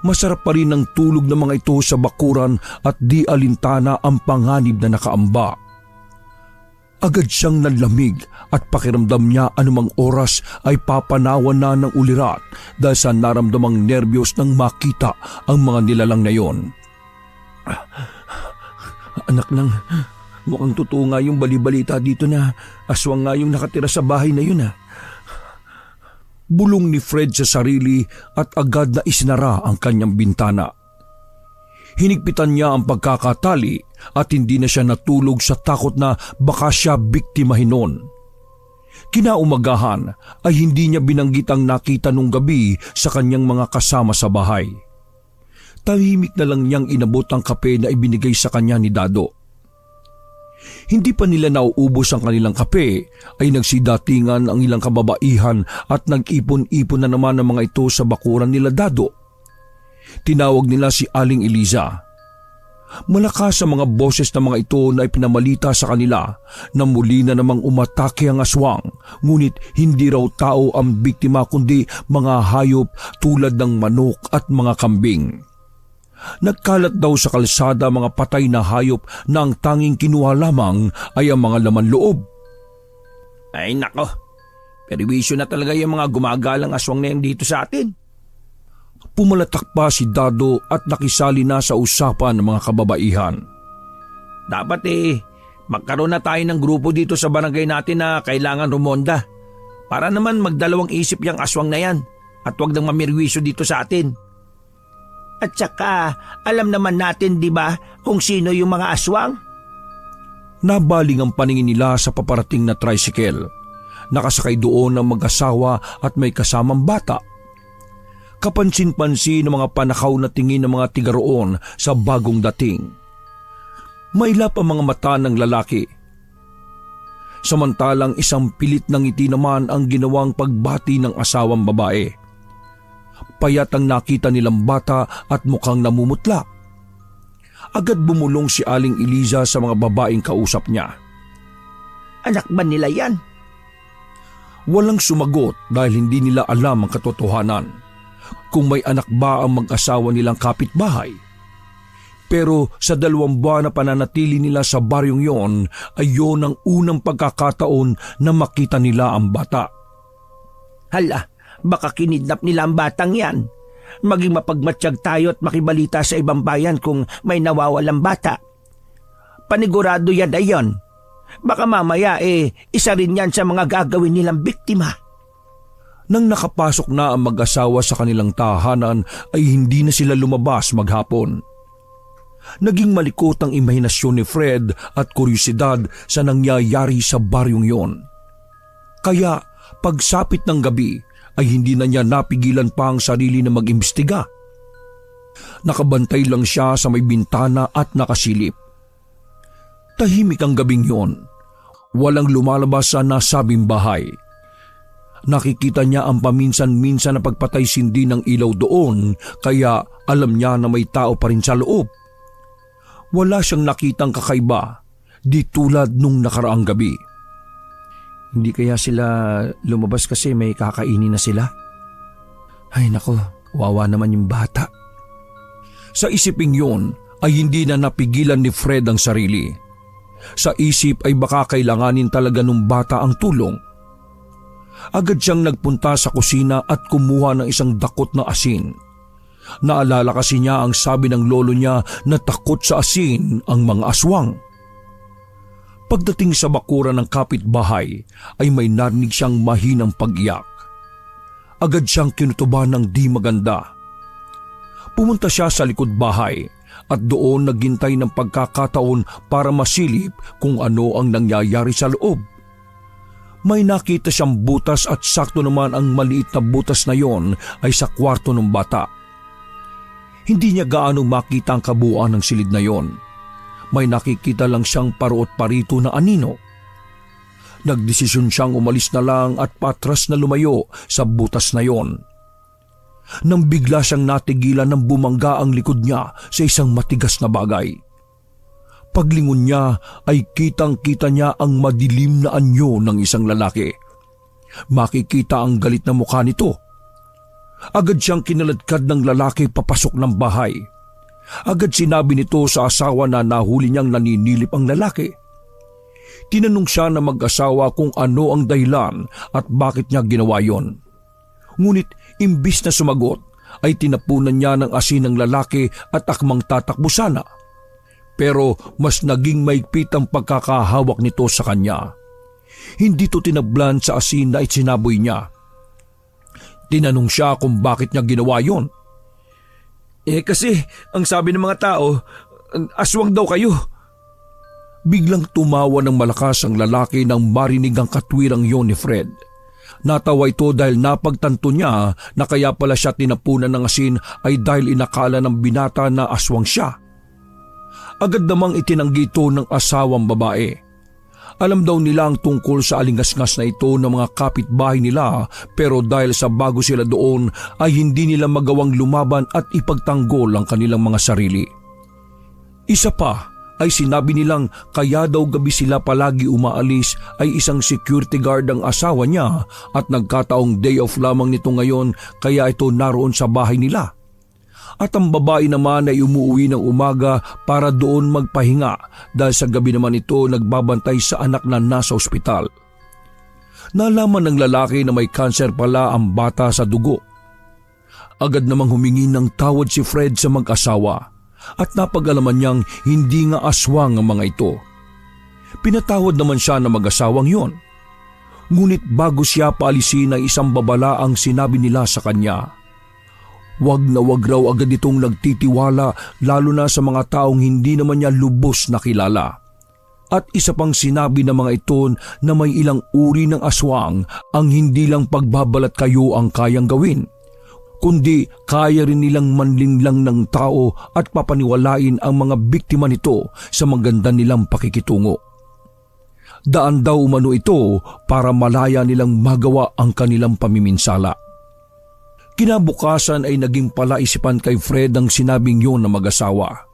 Masarap pa rin ang tulog ng mga ito sa bakuran at di alintana ang panganib na nakaamba. Agad siyang nanlamig at pakiramdam niya anumang oras ay papanawan na ng ulirat dahil sa naramdamang nerbiyos nang makita ang mga nilalang na yon. Anak ng... Mukhang totoo nga yung balibalita dito na aswang nga yung nakatira sa bahay na yun. Bulong ni Fred sa sarili at agad na isinara ang kanyang bintana. Hinigpitan niya ang pagkakatali at hindi na siya natulog sa takot na baka siya biktimahin noon. Kinaumagahan ay hindi niya binanggit ang nakita nung gabi sa kanyang mga kasama sa bahay. Tahimik na lang niyang inabot ang kape na ibinigay sa kanya ni Dado. Hindi pa nila nauubos ang kanilang kape ay nagsidatingan ang ilang kababaihan at nag-ipon-ipon na naman ang mga ito sa bakuran nila Dado. Tinawag nila si Aling Eliza. Malakas ang mga boses ng mga ito na ipinamalita sa kanila na muli na namang umatake ang aswang, ngunit hindi raw tao ang biktima kundi mga hayop tulad ng manok at mga kambing. Nagkalat daw sa kalsada mga patay na hayop na ang tanging kinuha lamang ay ang mga laman loob. Ay nako, perwisyo na talaga yung mga gumagalang aswang na yan dito sa atin. Pumalatak pa si Dado at nakisali na sa usapan ng mga kababaihan. Dapat magkaroon na tayo ng grupo dito sa barangay natin na kailangan rumonda. Para naman magdalawang isip yung aswang na yan at wag nang mamirwisyo dito sa atin. At saka, alam naman natin di ba kung sino yung mga aswang? Nabaling ang paningin nila sa paparating na tricycle. Nakasakay doon ang mag-asawa at may kasamang bata. Kapansin-pansin ng mga panakaw na tingin ng mga tiga roon sa bagong dating. Mailap ang mga mata ng lalaki. Samantalang isang pilit ng ngiti naman ang ginawang pagbati ng asawang babae. Payat ang nakita nilang bata at mukhang namumutla. Agad bumulong si Aling Eliza sa mga babaeng kausap niya. Anak ba nila yan? Walang sumagot dahil hindi nila alam ang katotohanan kung may anak ba ang mag-asawa nilang kapitbahay. Pero sa 2 buwan na pananatili nila sa baryong yon ay yon ang unang pagkakataon na makita nila ang bata. Hala, baka kinidnap nila ang batang yan. Maging mapagmatsyag tayo at makibalita sa ibang bayan kung may nawawalang bata. Panigurado yan ay yon. Baka mamaya isa rin yan sa mga gagawin nilang biktima. Nang nakapasok na ang mag-asawa sa kanilang tahanan ay hindi na sila lumabas maghapon. Naging malikot ang imahinasyon ni Fred at kuryosidad sa nangyayari sa baryong yon. Kaya pagsapit ng gabi ay hindi na niya napigilan pa ang sarili na mag-imbestiga. Nakabantay lang siya sa may bintana at nakasilip. Tahimik ang gabing yon. Walang lumalabas sa nasabing bahay. Nakikita niya ang paminsan-minsan na pagpatay-sindi ng ilaw doon, kaya alam niya na may tao pa rin sa loob. Wala siyang nakitang kakaiba, di tulad nung nakaraang gabi. Hindi kaya sila lumabas kasi may kakainin na sila? Ay nako, wawa naman yung bata. Sa isiping yun ay hindi na napigilan ni Fred ang sarili. Sa isip ay baka kailanganin talaga ng bata ang tulong. Agad siyang nagpunta sa kusina at kumuha ng isang dakot na asin. Naalala kasi niya ang sabi ng lolo niya na takot sa asin ang mga aswang. Pagdating sa bakuran ng kapitbahay ay may narinig siyang mahinang pag-iyak. Agad siyang kinutuban ng di maganda. Pumunta siya sa likod bahay at doon naghintay ng pagkakataon para masilip kung ano ang nangyayari sa loob. May nakita siyang butas at sakto naman ang maliit na butas na yon ay sa kwarto ng bata. Hindi niya gaano makita ang kabuuan ng silid na yon. May nakikita lang siyang paruot parito na anino. Nagdesisyon siyang umalis na lang at patras na lumayo sa butas na yon. Nang bigla siyang natigilan ng bumangga ang likod niya sa isang matigas na bagay. Paglingon niya ay kitang-kita niya ang madilim na anyo ng isang lalaki. Makikita ang galit na mukha nito. Agad siyang kinaladkad ng lalaki papasok ng bahay. Agad sinabi nito sa asawa na nahuli niyang naninilip ang lalaki. Tinanong siya na mag-asawa kung ano ang dahilan at bakit niya ginawa yon. Ngunit imbis na sumagot ay tinapunan niya ng asin ng lalaki at akmang tatakbo sana. Pero mas naging maigpit ang pagkakahawak nito sa kanya. Hindi to tinablan sa asin na isinaboy niya. Tinanong siya kung bakit niya ginawa yon. Kasi ang sabi ng mga tao, aswang daw kayo. Biglang tumawa ng malakas ang lalaki nang marinig ang katwirang yon ni Fred. Natawa ito dahil napagtanto niya na kaya pala siya tinapunan ng asin ay dahil inakala ng binata na aswang siya. Agad namang itinanggi ito ng asawang babae. Alam daw nila ang tungkol sa alingasngas na ito ng mga kapitbahay nila, pero dahil sa bago sila doon ay hindi nila magawang lumaban at ipagtanggol ang kanilang mga sarili. Isa pa ay sinabi nilang kaya daw gabi sila palagi umaalis ay isang security guard ang asawa niya at nagkataong day off lamang nito ngayon kaya ito naroon sa bahay nila. At ang babae naman ay umuwi ng umaga para doon magpahinga dahil sa gabi naman ito nagbabantay sa anak na nasa ospital. Nalaman ng lalaki na may kanser pala ang bata sa dugo. Agad namang humingi ng tawad si Fred sa mag-asawa at napag-alaman niyang hindi nga aswang ang mga ito. Pinatawad naman siya ng mag-asawang yon. Ngunit bago siya paalisin ay isang babala ang sinabi nila sa kanya. Wag na wag raw agad itong nagtitiwala lalo na sa mga taong hindi naman niya lubos na kilala. At isa pang sinabi ng mga ito na may ilang uri ng aswang ang hindi lang pagbabalat kayo ang kayang gawin, kundi kaya rin nilang manlinlang ng tao at papaniwalain ang mga biktima nito sa maganda nilang pakikitungo. Daan daw umano ito para malaya nilang magawa ang kanilang pamiminsala. Kinabukasan ay naging palaisipan kay Fred ang sinabing yun ng mag-asawa.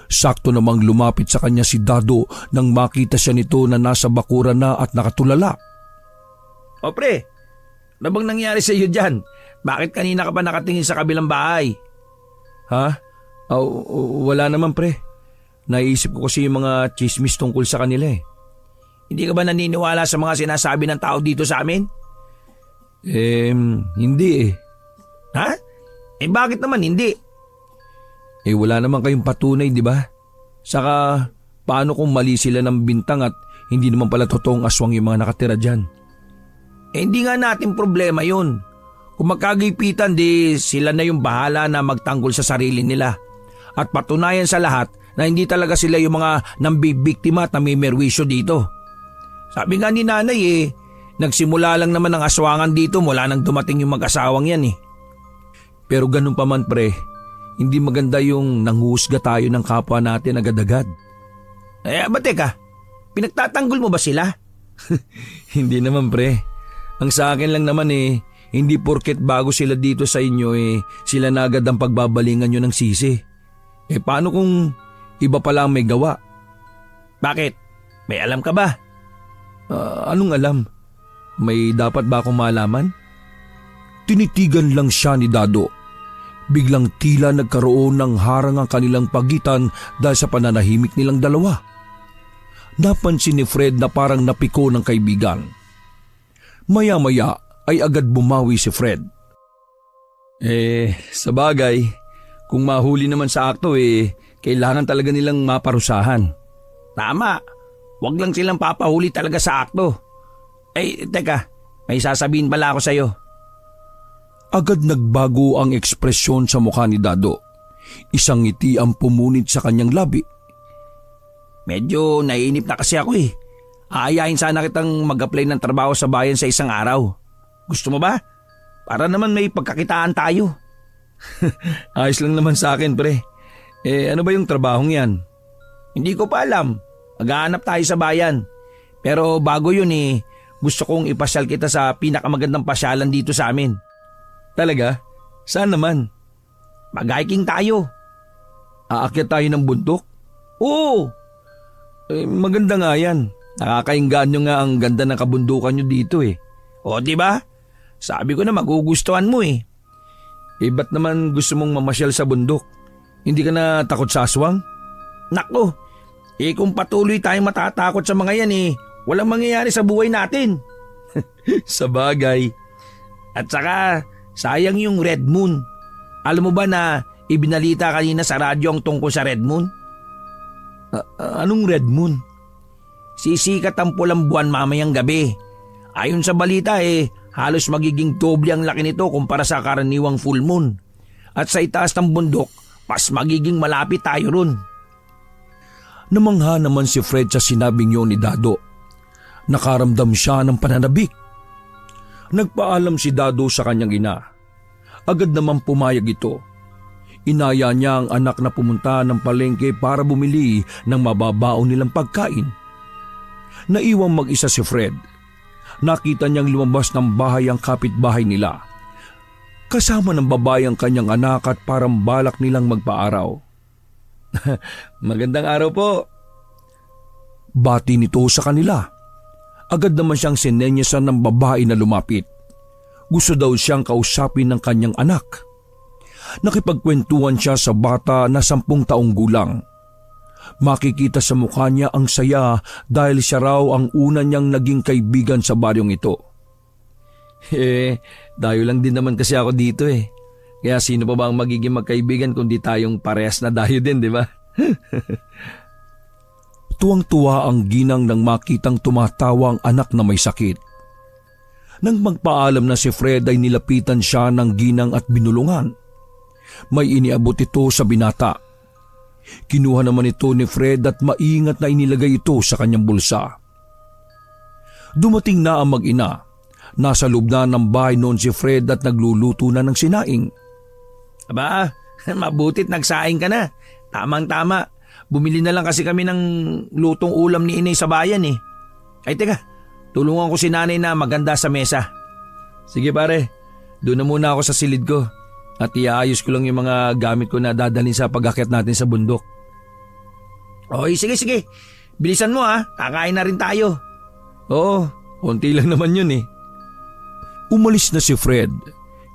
Sakto namang lumapit sa kanya si Dado nang makita siya nito na nasa bakuran na at nakatulala. O pre, ano bang nangyari sa iyo dyan? Bakit kanina ka pa nakatingin sa kabilang bahay? Ha? Wala naman pre. Naisip ko kasi yung mga chismis tungkol sa kanila eh. Hindi ka ba naniniwala sa mga sinasabi ng tao dito sa amin? Hindi eh. Ha? Bakit naman hindi? Wala naman kayong patunay, di ba? Saka, paano kung mali sila ng bintang at hindi naman pala totoong aswang yung mga nakatira dyan? Hindi nga natin problema yun. Kung magkagipitan, di sila na yung bahala na magtanggol sa sarili nila. At patunayan sa lahat na hindi talaga sila yung mga nambibiktima at namimerwisyo dito. Sabi nga ni nanay nagsimula lang naman ang aswangan dito mula nang dumating yung mag-asawang yan eh. Pero ganun pa man pre, hindi maganda yung nanghusga tayo ng kapwa natin agad-agad. Teka, pinagtatanggol mo ba sila? Hindi naman pre. Ang sa akin lang naman hindi porket bago sila dito sa inyo sila na agad ang pagbabalingan nyo ng sisi. Paano kung iba pala ang may gawa? Bakit? May alam ka ba? Anong alam? May dapat ba akong malaman? Tinitigan lang siya ni Dado. Biglang tila nagkaroon ng harang ang kanilang pagitan dahil sa pananahimik nilang dalawa. Napansin ni Fred na parang napiko ng kaibigan. Maya-maya ay agad bumawi si Fred. Sa bagay, kung mahuli naman sa akto kailangan talaga nilang maparusahan. Tama, wag lang silang papahuli talaga sa akto. Teka, may sasabihin pala ako sa'yo. Agad nagbago ang ekspresyon sa mukha ni Dado. Isang ngiti ang pumunit sa kanyang labi. Medyo naiinip na kasi ako Aayahin sana kitang mag-apply ng trabaho sa bayan sa isang araw. Gusto mo ba? Para naman may pagkakitaan tayo. Ayos lang naman sa akin pre. Ano ba yung trabahong yan? Hindi ko pa alam. Maghahanap tayo sa bayan. Pero bago yun gusto kong ipasyal kita sa pinakamagandang pasyalan dito sa amin. Talaga? Saan naman? Mag-hiking tayo. Aakyat tayo ng bundok? Oo. Maganda nga yan. Nakakainggan nyo nga ang ganda ng kabundukan nyo dito O diba? Sabi ko na magugustuhan mo ba't naman gusto mong mamasyal sa bundok? Hindi ka na takot sa aswang? Nako, kung patuloy tayong matatakot sa mga yan walang mangyayari sa buhay natin. Sa bagay. At saka, sayang yung Red Moon. Alam mo ba na ibinalita kanina sa radyo ang tungkol sa Red Moon? Anong Red Moon? Sisikat ang pulang buwan mamayang gabi. Ayon sa balita halos magiging doble ang laki nito kumpara sa karaniwang full moon. At sa itaas ng bundok, mas magiging malapit tayo ron. Namangha naman si Fred sa sinabing yun ni Dado. Nakaramdam siya ng pananabik. Nagpaalam si Dado sa kanyang ina. Agad naman pumayag ito. Inaya niya ang anak na pumunta ng palengke para bumili ng mababaon nilang pagkain. Naiwang mag-isa si Fred. Nakita niyang lumabas ng bahay ang kapitbahay nila. Kasama ng babae ang kanyang anak at parang balak nilang magpaaraw. Magandang araw po. Bati nito sa kanila. Agad naman siyang sinenyasan ng babae na lumapit. Gusto daw siyang kausapin ng kanyang anak. Nakipagkwentuhan siya sa bata na 10 taong gulang. Makikita sa mukha niya ang saya dahil siya raw ang una niyang naging kaibigan sa baryong ito. Dayo lang din naman kasi ako dito Kaya sino pa ba ang magiging magkaibigan kundi tayong parehas na dayo din, di ba? Tuwang-tuwa ang ginang nang makitang tumatawa ang anak na may sakit. Nang magpaalam na si Fred ay nilapitan siya ng ginang at binulungan. May iniabot ito sa binata. Kinuha naman ito ni Fred at maingat na inilagay ito sa kanyang bulsa. Dumating na ang mag-ina. Nasa loob na ng bahay noon si Fred at nagluluto na ng sinaing. Aba, mabutit nagsaing ka na. Tamang-tama. Bumili na lang kasi kami ng lutong ulam ni Inay sa bayan eh. Ay teka, tulungan ko si nanay na maganda sa mesa. Sige pare, doon na muna ako sa silid ko at iaayos ko lang yung mga gamit ko na dadalhin sa pag-akyat natin sa bundok. Oy, sige. Bilisan mo ha, kakain na rin tayo. Oo, konti lang naman yun eh. Umalis na si Fred.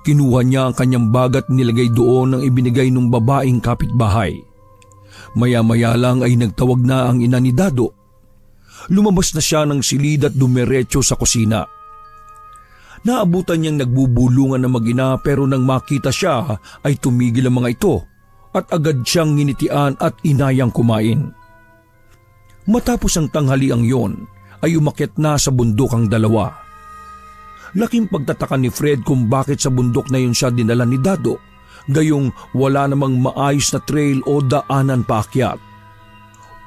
Kinuha niya ang kanyang bag at nilagay doon ang ibinigay ng babaeng kapitbahay. Maya-maya lang ay nagtawag na ang ina ni Dado. Lumabas na siya ng silid at dumiretso sa kusina. Naabutan niyang nagbubulungan ng mag-ina pero nang makita siya ay tumigil ang mga ito at agad siyang nginitian at inayang kumain. Matapos ang tanghaliang yon ay umakyat na sa bundok ang dalawa. Laking pagtataka ni Fred kung bakit sa bundok na yun siya dinala ni Dado, gayong wala namang maayos na trail o daanan paakyat.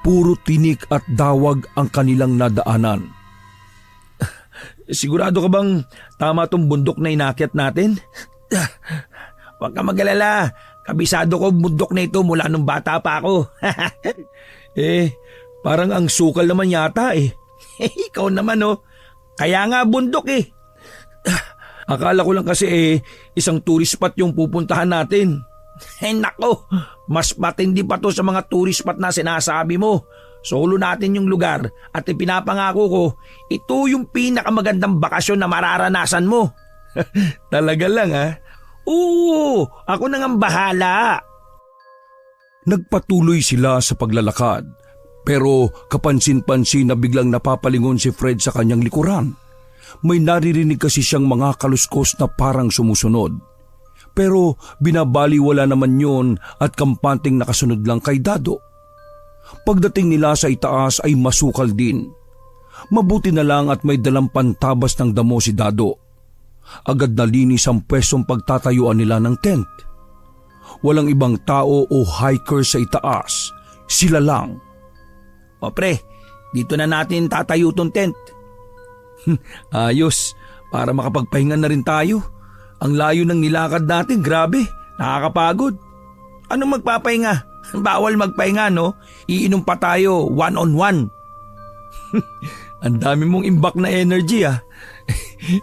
Puro tinik at dawag ang kanilang nadaanan. Sigurado ka bang tama tong bundok na inakyat natin? Huwag ka mag-alala. Kabisado ko bundok na ito mula nung bata pa ako. Parang ang sukal naman yata eh. Ikaw naman oh. Kaya nga bundok eh. Akala ko lang kasi isang tourist spot yung pupuntahan natin. Nako, mas matindi pa to sa mga tourist spot na sinasabi mo. Solo natin yung lugar at ipinapangako ko, ito yung pinakamagandang bakasyon na mararanasan mo. Talaga lang ha? Oo, ako nang ang bahala. Nagpatuloy sila sa paglalakad pero kapansin-pansin na biglang napapalingon si Fred sa kanyang likuran. May naririnig kasi siyang mga kaluskos na parang sumusunod. Pero binabaliwala naman yon at kampanting nakasunod lang kay Dado. Pagdating nila sa itaas ay masukal din. Mabuti na lang at may dalang pantabas ng damo si Dado. Agad na linis ang pwestong pagtatayuan nila ng tent. Walang ibang tao o hiker sa itaas. Sila lang. O pre, dito na natin tatayo tong tent. Ayos, para makapagpahinga na rin tayo. Ang layo ng nilakad natin, grabe, nakakapagod. Anong magpapahinga? Bawal magpahinga no? Iinom pa tayo one-on-one. Ang dami mong imbak na energy ah.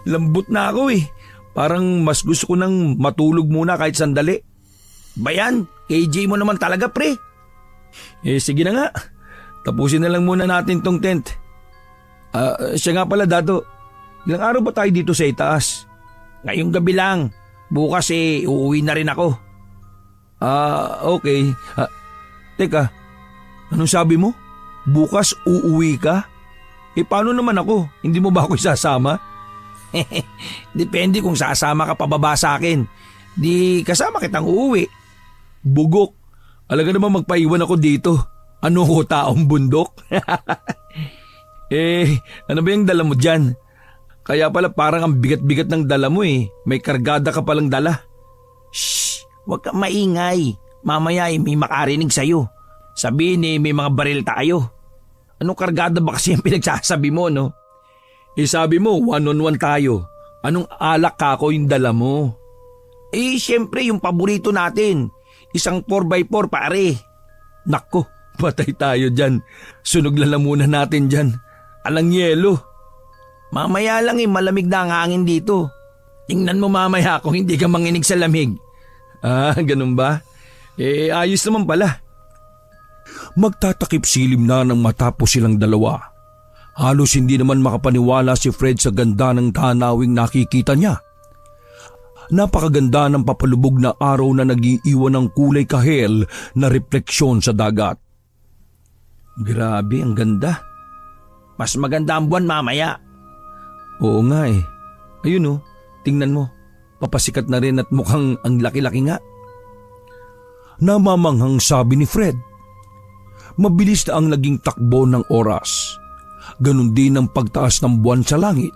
Lambot na ako eh. Parang mas gusto ko nang matulog muna kahit sandali. Bayan, KJ mo naman talaga pre. Sige na nga. Tapusin na lang muna natin tong tent. Siya nga pala Dado. Ilang araw ba tayo dito sa itaas? Ngayong gabi lang. Bukas uuwi na rin ako. Okay. Teka, anong sabi mo? Bukas uuwi ka? Paano naman ako? Hindi mo ba ako isasama? Depende kung sasama ka pababa sa akin. Di kasama kitang uuwi. Bugok, alaga naman magpaiwan ako dito. Ano ko taong bundok? Ano ba yung dala mo dyan? Kaya pala parang ang bigat-bigat ng dala mo eh. May kargada ka palang dala. Shh! Huwag kang maingay. Mamaya may makarinig sa'yo. Sabihin may mga baril tayo. Anong kargada ba kasi yung pinagsasabi mo no? Sabi mo one-on-one tayo. Anong alak kako yung dala mo? Siyempre yung paborito natin. Isang 4x4 pare. Nako, patay tayo dyan. Sunog lang muna natin dyan. Alang yelo. Mamaya lang malamig na ang hangin dito. Tingnan mo mamaya kung hindi ka manginig sa lamig. Ganun ba? Ayos naman pala. Magtatakip silim na nang matapos silang dalawa. Halos hindi naman makapaniwala si Fred sa ganda ng tanawing nakikita niya. Napakaganda ng papalubog na araw na nag-iiwan ng kulay kahel na refleksyon sa dagat. Grabe, ang ganda. Mas maganda ang buwan mamaya. Oo nga eh. Ayun tingnan mo. Papasikat na rin at mukhang ang laki-laki nga. Namamanghang sabi ni Fred. Mabilis na ang naging takbo ng oras. Ganon din ang pagtaas ng buwan sa langit.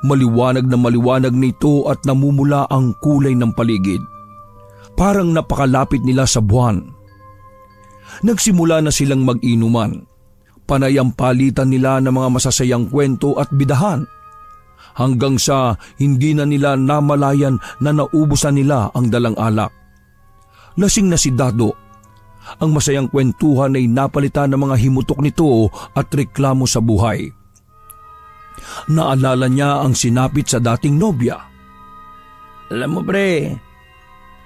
Maliwanag na maliwanag nito at namumula ang kulay ng paligid. Parang napakalapit nila sa buwan. Nagsimula na silang mag-inuman. Panay ang palitan nila ng mga masasayang kwento at bidahan. hanggang sa hindi na nila namalayan na naubusan nila ang dalang alak. Lasing na si Dado. Ang masayang kwentuhan ay napalitan ng mga himutok nito at reklamo sa buhay. Naalala niya ang sinapit sa dating nobya. Alam mo pre,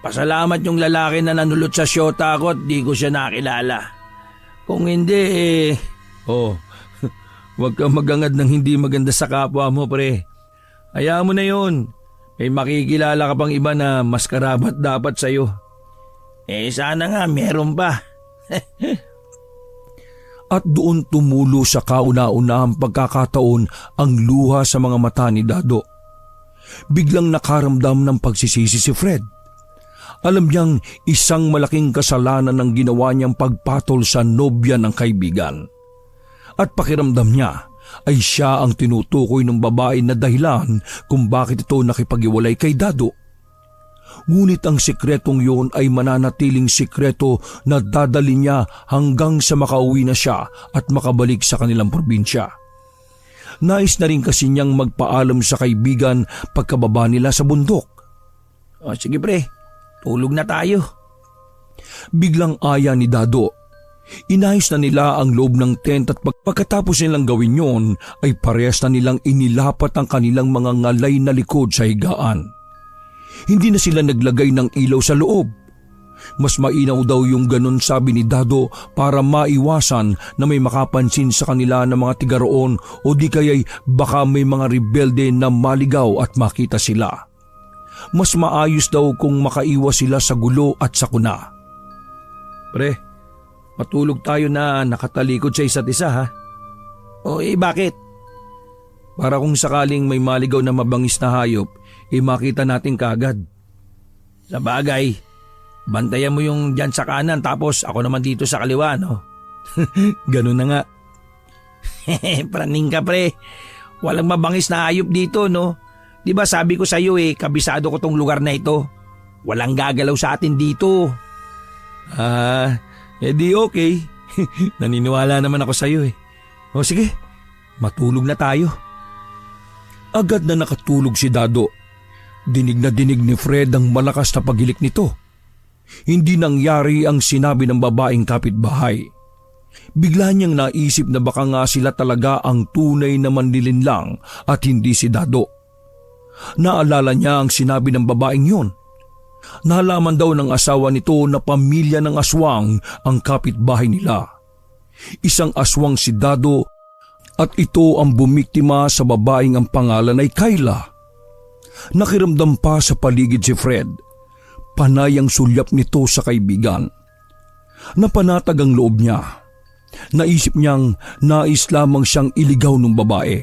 pasalamat yung lalaki na nanulot sa syota ko at di ko siya nakilala. Kung hindi Oh, huwag kang magangad ng hindi maganda sa kapwa mo, pre. Hayaan mo na yun. May makikilala ka pang iba na mas karapat dapat sa'yo. Sana nga meron pa. At doon tumulo sa kauna-unahang pagkakataon ang luha sa mga mata ni Dado. Biglang nakaramdam ng pagsisisi si Fred. Alam niyang isang malaking kasalanan ang ginawa niyang pagpatol sa nobya ng kaibigan. At pakiramdam niya ay siya ang tinutukoy ng babae na dahilan kung bakit ito nakipag-iwalay kay Dado. Ngunit ang sikretong yun ay mananatiling sikreto na dadali niya hanggang sa makauwi na siya at makabalik sa kanilang probinsya. Nais na rin kasi niyang magpaalam sa kaibigan pagkababa nila sa bundok. Sige pre, tulog na tayo. Biglang aya ni Dado. Inayos na nila ang loob ng tent at pagkatapos nilang gawin yon ay parehas na nilang inilapat ang kanilang mga ngalay na likod sa higaan. Hindi na sila naglagay ng ilaw sa loob. Mas mainaw daw yung ganun, sabi ni Dado, para maiwasan na may makapansin sa kanila ng mga tiga roon o di kaya'y baka may mga rebelde na maligaw at makita sila. Mas maayos daw kung makaiwas sila sa gulo at sakuna. Pre, matulog tayo na nakatalikod sa isa't isa, ha? Bakit? Para kung sakaling may maligaw na mabangis na hayop, makita natin kaagad. Sa bagay, bantayan mo yung dyan sa kanan tapos ako naman dito sa kaliwa, no? Ganun na nga. Praning ka pre, walang mabangis na hayop dito, no? Di ba sabi ko sa iyo kabisado ko tong lugar na ito. Walang gagalaw sa atin dito. Di okay. Naniniwala naman ako sa iyo. Sige, matulog na tayo. Agad na nakatulog si Dado. Dinig na dinig ni Fred ang malakas na pagilik nito. Hindi nangyari ang sinabi ng babaeng kapitbahay. Bigla niyang naisip na baka nga sila talaga ang tunay na manlilinlang at hindi si Dado. Naalala niya ang sinabi ng babaeng yun. Nalaman daw ng asawa nito na pamilya ng aswang ang kapitbahay nila. Isang aswang si Dado at ito ang bumiktima sa babaeng ang pangalan ay Kayla. Nakiramdam pa sa paligid si Fred. Panay ang sulyap nito sa kaibigan. Napanatag ang loob niya. Naisip niyang nais lamang siyang iligaw ng babae.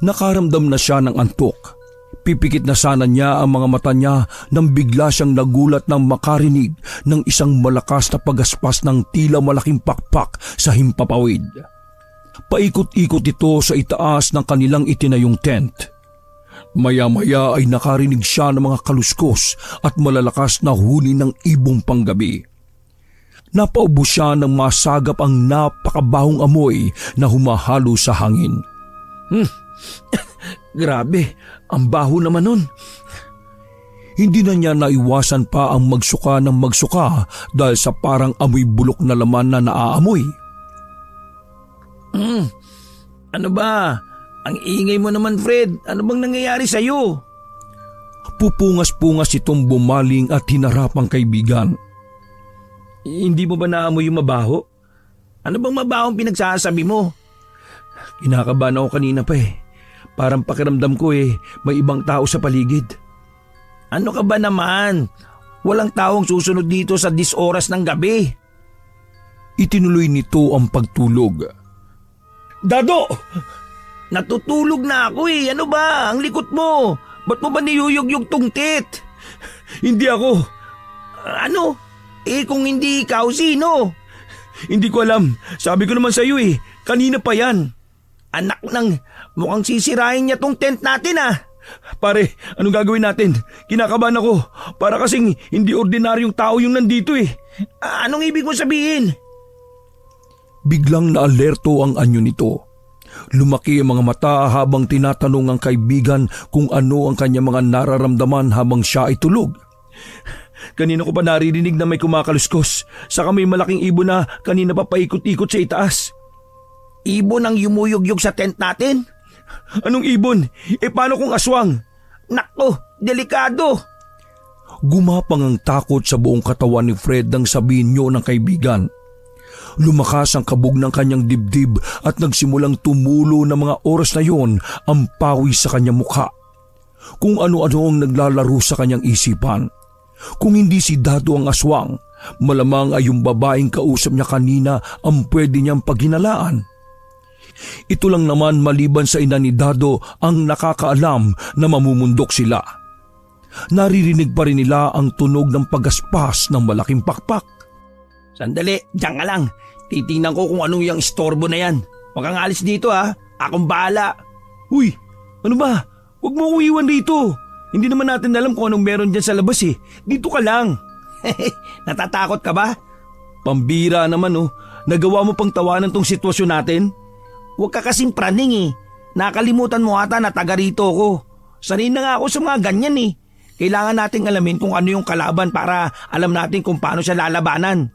Nakaramdam na siya ng antok. Pipikit na sana niya ang mga mata niya nang bigla siyang nagulat nang makarinig ng isang malakas na pagaspas ng tila malaking pakpak sa himpapawid. Paikot-ikot ito sa itaas ng kanilang itinayong tent. Maya-maya ay nakarinig siya ng mga kaluskos at malalakas na huni ng ibong panggabi. Napaubo siya ng masagap ang napakabahong amoy na humahalo sa hangin. Grabe, ang baho naman nun. Hindi na niya naiwasan pa ang magsuka ng magsuka dahil sa parang amoy bulok na laman na naaamoy. Ano ba? Ang ingay mo naman, Fred. Ano bang nangyayari sa'yo? Pupungas-pungas itong bumaling at hinarap ang kaibigan. Hindi mo ba naamoy yung mabaho? Ano bang mabahong pinagsasabi mo? Kinakabahan ako kanina pa Parang pakiramdam ko may ibang tao sa paligid. Ano ka ba naman? Walang taong susunod dito sa 10 oras ng gabi. Itinuloy nito ang pagtulog. Dado! Natutulog na ako Ano ba? Ang likot mo. Ba't mo ba niyuyog-yog tong tit? Hindi ako. Ano? Kung hindi ikaw, sino? Hindi ko alam. Sabi ko naman sa iyo Kanina pa yan. Anak ng mukhang sisirain niya tong tent natin Pare, anong gagawin natin? Kinakabahan ako. Para kasing hindi ordinaryong tao yung nandito Anong ibig mo sabihin? Biglang naalerto ang anyo nito. Lumaki ang mga mata habang tinatanong ang kaibigan kung ano ang kanyang mga nararamdaman habang siya ay tulog. Kanina ko pa naririnig na may kumakaluskos. Saka may malaking ibon na kanina pa paikot-ikot sa itaas. Ibon ang yumuyugyug sa tent natin? Anong ibon? Paano kung aswang? Nako, delikado. Gumapang ang takot sa buong katawan ni Fred nang sabihin niyo ng kaibigan. Lumakas ang kabog ng kanyang dibdib at nagsimulang tumulo ng mga oras na yon ang pawis sa kanyang mukha. Kung ano-ano ang naglalaro sa kanyang isipan. Kung hindi si Dado ang aswang, malamang ay yung babaeng kausap niya kanina ang pwede niyang paghinalaan. Ito lang naman maliban sa ina ni Dado ang nakakaalam na mamumundok sila. Naririnig pa rin nila ang tunog ng pagaspas ng malaking pakpak. Sandali, diyan ka lang. Titingnan ko kung anong yung istorbo na yan. Huwag kang alis dito ha. Akong bahala. Uy, ano ba? Huwag mo ko iwan dito. Hindi naman natin alam kung anong meron dyan sa labas eh. Dito ka lang. Natatakot ka ba? Pambira naman oh. Nagawa mo pang tawanan tong sitwasyon natin. Huwag ka kasing praning eh. Nakalimutan mo ata na taga rito ako. Sanay na nga ako sa mga ganyan eh. Kailangan nating alamin kung ano yung kalaban para alam natin kung paano siya lalabanan.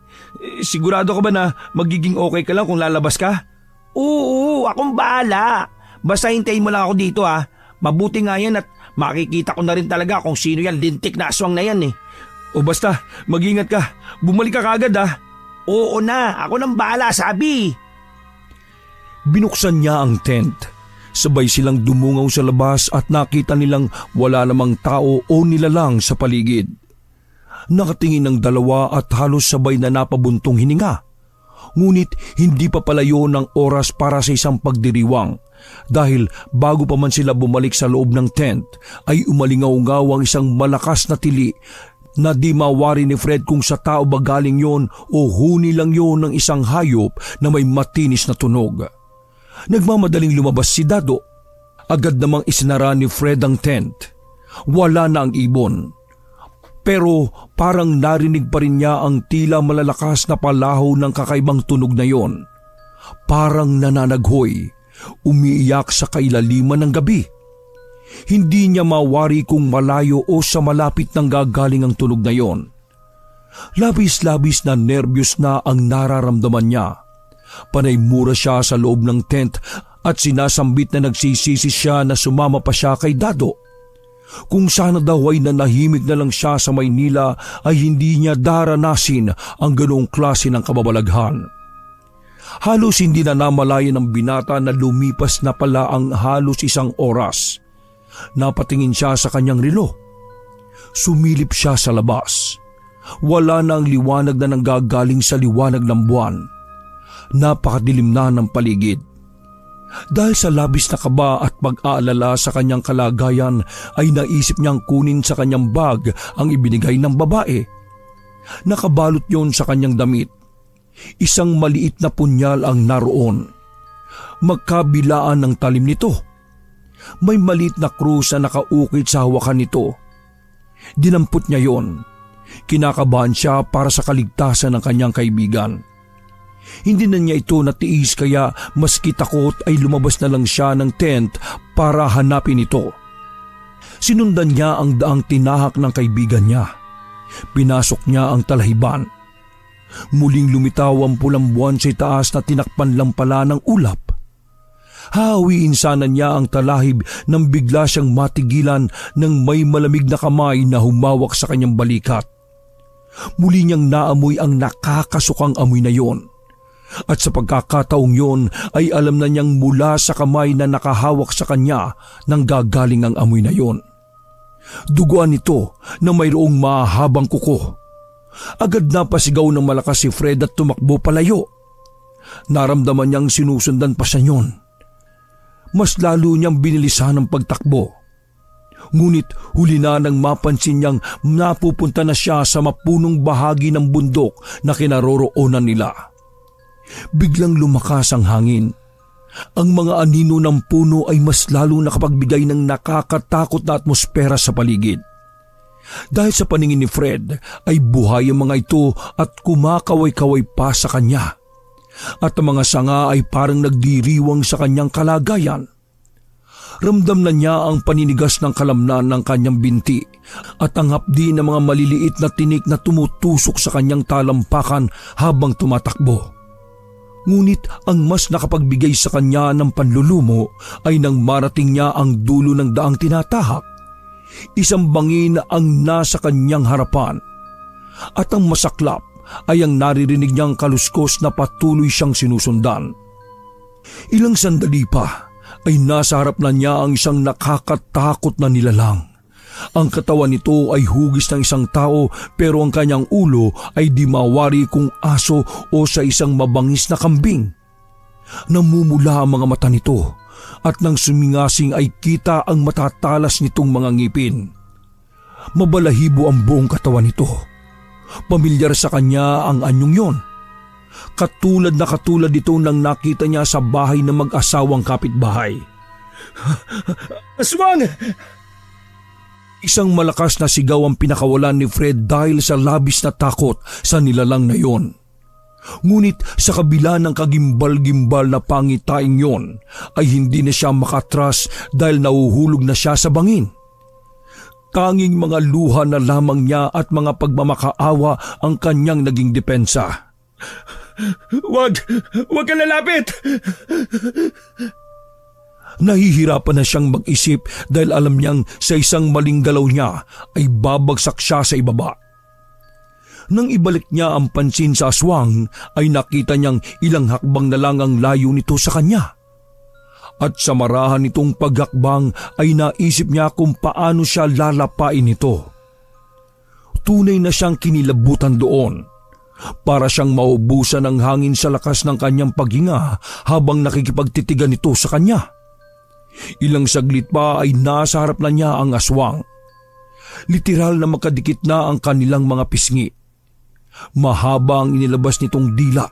Sigurado ka ba na magiging okay ka lang kung lalabas ka? Oo, akong bahala. Basta hintayin mo lang ako dito ha. Mabuti nga yan at makikita ko na rin talaga kung sino yan lintik na aswang na yan eh. O basta, mag-ingat ka. Bumalik ka kagad ha. Oo na, ako nang bahala sabi. Binuksan niya ang tent. Sabay silang dumungaw sa labas at nakita nilang wala namang tao o nilalang sa paligid. Nakatingin ang dalawa at halos sabay na napabuntong hininga. Ngunit hindi pa palayo ng oras para sa isang pagdiriwang dahil bago pa man sila bumalik sa loob ng tent ay umalingaw-ngaw ang isang malakas na tili na di mawari ni Fred kung sa tao ba galing yon o huni lang yon ng isang hayop na may matinis na tunog. Nagmamadaling lumabas si Dado. Agad namang isinara ni Fred ang tent. Wala na ang ibon. Pero parang narinig pa rin niya ang tila malalakas na palaho ng kakaibang tunog na yon. Parang nananaghoy, umiiyak sa kailaliman ng gabi. Hindi niya mawari kung malayo o sa malapit nang gagaling ang tunog na yon. Labis-labis na nervyos na ang nararamdaman niya. Panay mura siya sa loob ng tent at sinasambit na nagsisisi siya na sumama pa siya kay Dado. Kung sana daw ay nanahimik na lang siya sa Maynila ay hindi niya daranasin ang ganoong klase ng kababalaghan. Halos hindi na namalayan ng binata na lumipas na pala ang halos isang oras. Napatingin siya sa kanyang relo. Sumilip siya sa labas. Wala na ang liwanag na nanggagaling sa liwanag ng buwan. Napakadilim na ng paligid. Dahil sa labis na kaba at pag-aalala sa kanyang kalagayan ay naisip niyang kunin sa kanyang bag ang ibinigay ng babae. Nakabalot yon sa kanyang damit. Isang maliit na punyal ang naroon. Magkabilaan ng talim nito. May maliit na krus na nakaukit sa hawakan nito. Dinampot niya yon. Kinakabahan siya para sa kaligtasan ng kanyang kaibigan. Hindi na niya ito natiis kaya maski takot ay lumabas na lang siya ng tent para hanapin ito. Sinundan niya ang daang tinahak ng kaibigan niya. Pinasok niya ang talahiban. Muling lumitaw ang pulang buwan sa itaas na tinakpan lang pala ng ulap. Hahawiin sana niya ang talahib nang bigla siyang matigilan ng may malamig na kamay na humawak sa kanyang balikat. Muli niyang naamoy ang nakakasukang amoy na yon. At sa pagkakataong yon ay alam na niyang mula sa kamay na nakahawak sa kanya nang gagaling ang amoy na yon. Duguan nito na mayroong mahabang kuko. Agad na pasigaw ng malakas si Fred at tumakbo palayo. Naramdaman niyang sinusundan pa siya yon. Mas lalo niyang binilisan ang pagtakbo. Ngunit huli na nang mapansin niyang napupunta na siya sa mapunong bahagi ng bundok na kinaroroonan nila. Biglang lumakas ang hangin. Ang mga anino ng puno ay mas lalong nakapagbigay ng nakakatakot na atmosfera sa paligid. Dahil sa paningin ni Fred ay buhay ang mga ito at kumakaway-kaway pa sa kanya. at ang mga sanga ay parang nagdiriwang sa kanyang kalagayan. Ramdam na niya ang paninigas ng kalamnan ng kanyang binti at ang hapdi ng mga maliliit na tinik na tumutusok sa kanyang talampakan habang tumatakbo. Ngunit ang mas nakapagbigay sa kanya ng panlulumo ay nang marating niya ang dulo ng daang tinatahak. Isang bangin ang nasa kanyang harapan at ang masaklap ay ang naririnig niyang kaluskos na patuloy siyang sinusundan. Ilang sandali pa ay nasa harap na niya ang isang nakakatakot na nilalang. Ang katawan nito ay hugis ng isang tao pero ang kanyang ulo ay di mawari kung aso o sa isang mabangis na kambing. Namumula ang mga mata nito at nang sumingasing ay kita ang matatalas nitong mga ngipin. Mabalahibo ang buong katawan nito. Pamilyar sa kanya ang anyong yon. Katulad ito nang nakita niya sa bahay ng mag-asawang kapitbahay. Aswang! Isang malakas na sigaw ang pinakawalan ni Fred dahil sa labis na takot sa nilalang na yon. Ngunit sa kabila ng kagimbal-gimbal na pangitaing yon ay hindi na siya makatras dahil nahuhulog na siya sa bangin. Tanging mga luha na lamang niya at mga pagmamakaawa ang kanyang naging depensa. Wag ka lalapit! Nahihirapan na siyang mag-isip dahil alam niyang sa isang maling galaw niya ay babagsak siya sa ibaba. Nang ibalik niya ang pansin sa aswang ay nakita niyang ilang hakbang na lang ang layo nito sa kanya. At sa marahan nitong paghakbang ay naisip niya kung paano siya lalapain nito. Tunay na siyang kinilabutan doon. Para siyang maubusan ng hangin sa lakas ng kanyang paghinga habang nakikipagtitigan nito sa kanya. Ilang saglit pa ay nasa harap na niya ang aswang. Literal na makadikit na ang kanilang mga pisngi. Mahaba ang inilabas nitong dila.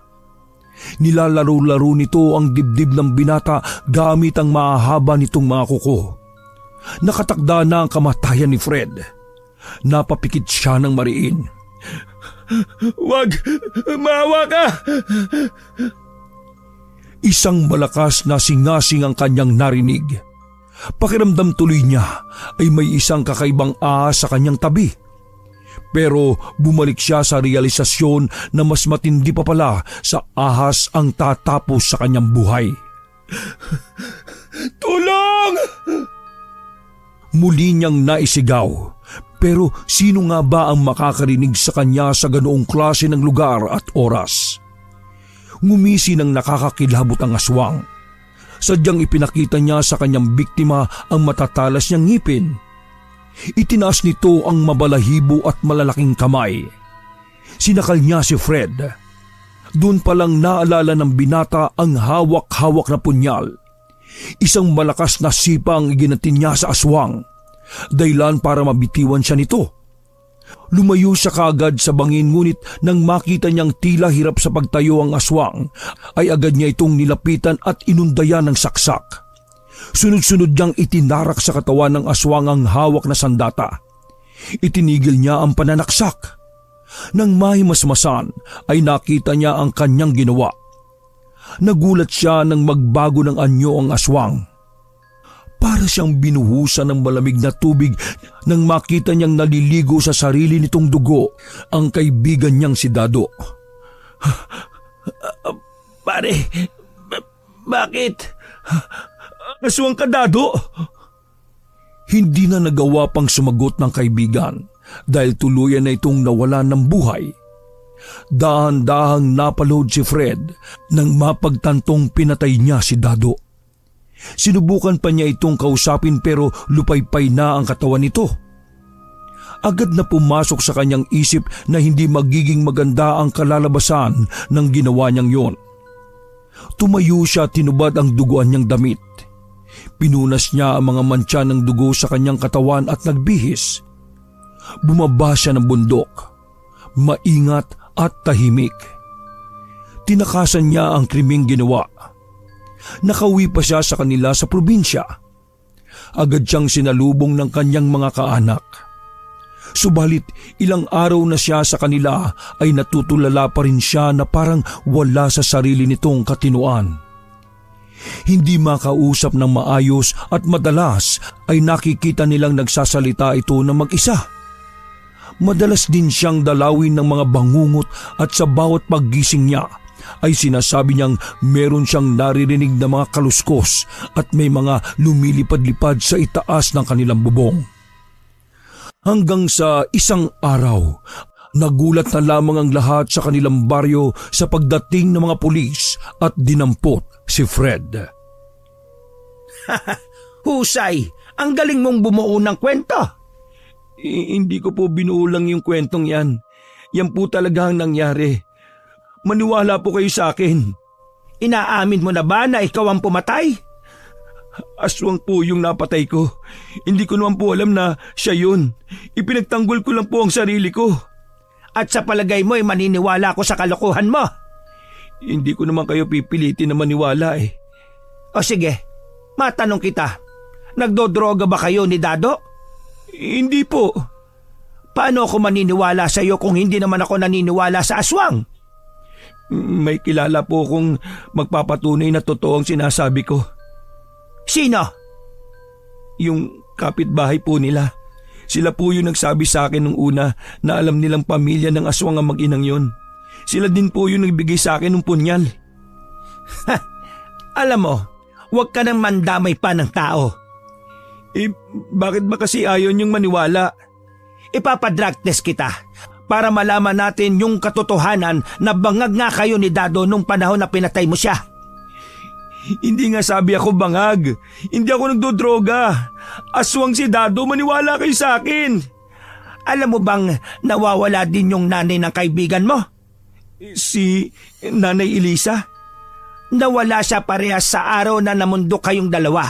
Nilalaro-laro nito ang dibdib ng binata gamit ang mahahaba nitong mga kuko. Nakatakda na ang kamatayan ni Fred. Napapikit siya ng mariin. Wag! Maawa ka! Isang malakas na singasing ang kanyang narinig. Pakiramdam tuloy niya ay may isang kakaibang ahas sa kanyang tabi. Pero bumalik siya sa realisasyon na mas matindi pa pala sa ahas ang tatapos sa kanyang buhay. Tulong! Muli niyang naisigaw. Pero sino nga ba ang makakarinig sa kanya sa ganoong klase ng lugar at oras? Ngumisi ng nakakakilabot ang aswang. Sadyang ipinakita niya sa kanyang biktima ang matatalas niyang ngipin. Itinaas nito ang mabalahibo at malalaking kamay. Sinakal niya si Fred. Doon palang naalala ng binata ang hawak-hawak na punyal. Isang malakas na sipa ang iginatin niya sa aswang. Dahilan para mabitiwan siya nito. Lumayo siya kaagad sa bangin ngunit nang makita niyang tila hirap sa pagtayo ang aswang ay agad niya itong nilapitan at inundayan ng saksak. Sunod-sunod niyang itinarak sa katawan ng aswang ang hawak na sandata. Itinigil niya ang pananaksak. Nang mahimasmasan ay nakita niya ang kanyang ginawa. Nagulat siya nang magbago ng anyo ang aswang. Para siyang binuhusan ng malamig na tubig nang makita niyang naliligo sa sarili nitong dugo ang kaibigan niyang si Dado. Pare, bakit? Aswang ka, Dado! Hindi na nagawa pang sumagot ng kaibigan dahil tuluyan na itong nawalan ng buhay. Dahan-dahang napalood si Fred nang mapagtantong pinatay niya si Dado. Sinubukan pa niya itong kausapin pero lupaypay na ang katawan nito. Agad na pumasok sa kanyang isip na hindi magiging maganda ang kalalabasan ng ginawa niyang yon. Tumayo siya, tinubad ang duguan niyang damit. Pinunas niya ang mga mantsa ng dugo sa kanyang katawan at nagbihis. Bumaba siya ng bundok, maingat at tahimik. Tinakasan niya ang krimeng ginawa. Nakauwi pa siya sa kanila sa probinsya. Agad siyang sinalubong ng kanyang mga kaanak. Subalit ilang araw na siya sa kanila ay natutulala pa rin siya na parang wala sa sarili nitong katinuan. Hindi makausap ng maayos at madalas ay nakikita nilang nagsasalita ito na mag-isa. Madalas din siyang dalawin ng mga bangungot at sa bawat paggising niya ay sinasabi niyang meron siyang naririnig na mga kaluskos at may mga lumilipad-lipad sa itaas ng kanilang bubong. Hanggang sa isang araw, nagulat na lamang ang lahat sa kanilang baryo sa pagdating ng mga pulis at dinampot si Fred. Husay, ang galing mong bumuo ng kwento. Hindi ko po binuo lang yung kwentong yan. Yan po talaga ang nangyari. Maniwala po kayo sa akin. Inaamin mo na ba na ikaw ang pumatay? Aswang po yung napatay ko. Hindi ko naman po alam na siya yun. Ipinagtanggol ko lang po ang sarili ko. At sa palagay mo ay maniniwala ko sa kalokohan mo? Hindi ko naman kayo pipilitin na maniwala eh. O sige, matanong kita. Nagdodroga ba kayo ni Dado? Hindi po. Paano ako maniniwala sa iyo kung hindi naman ako naniniwala sa aswang? May kilala po kung magpapatunay na totoo ang sinasabi ko. Sino? Yung kapitbahay po nila. Sila po yung nagsabi sa akin nung una na alam nilang pamilya ng aswang ang mag-inang yun. Sila din po yung nagbigay sa akin ng punyal. Alam mo, huwag ka nang mandamay pa ng tao. Bakit ba kasi ayaw niyong maniwala? Ipapadrug test kita para malaman natin yung katotohanan na bangag nga kayo ni Dado nung panahon na pinatay mo siya. Hindi nga sabi ako bangag. Hindi ako nagdodroga. Aswang si Dado, maniwala kayo sa akin. Alam mo bang nawawala din yung nanay ng kaibigan mo? Si Nanay Elisa? Nawala siya parehas sa araw na namundok kayong dalawa.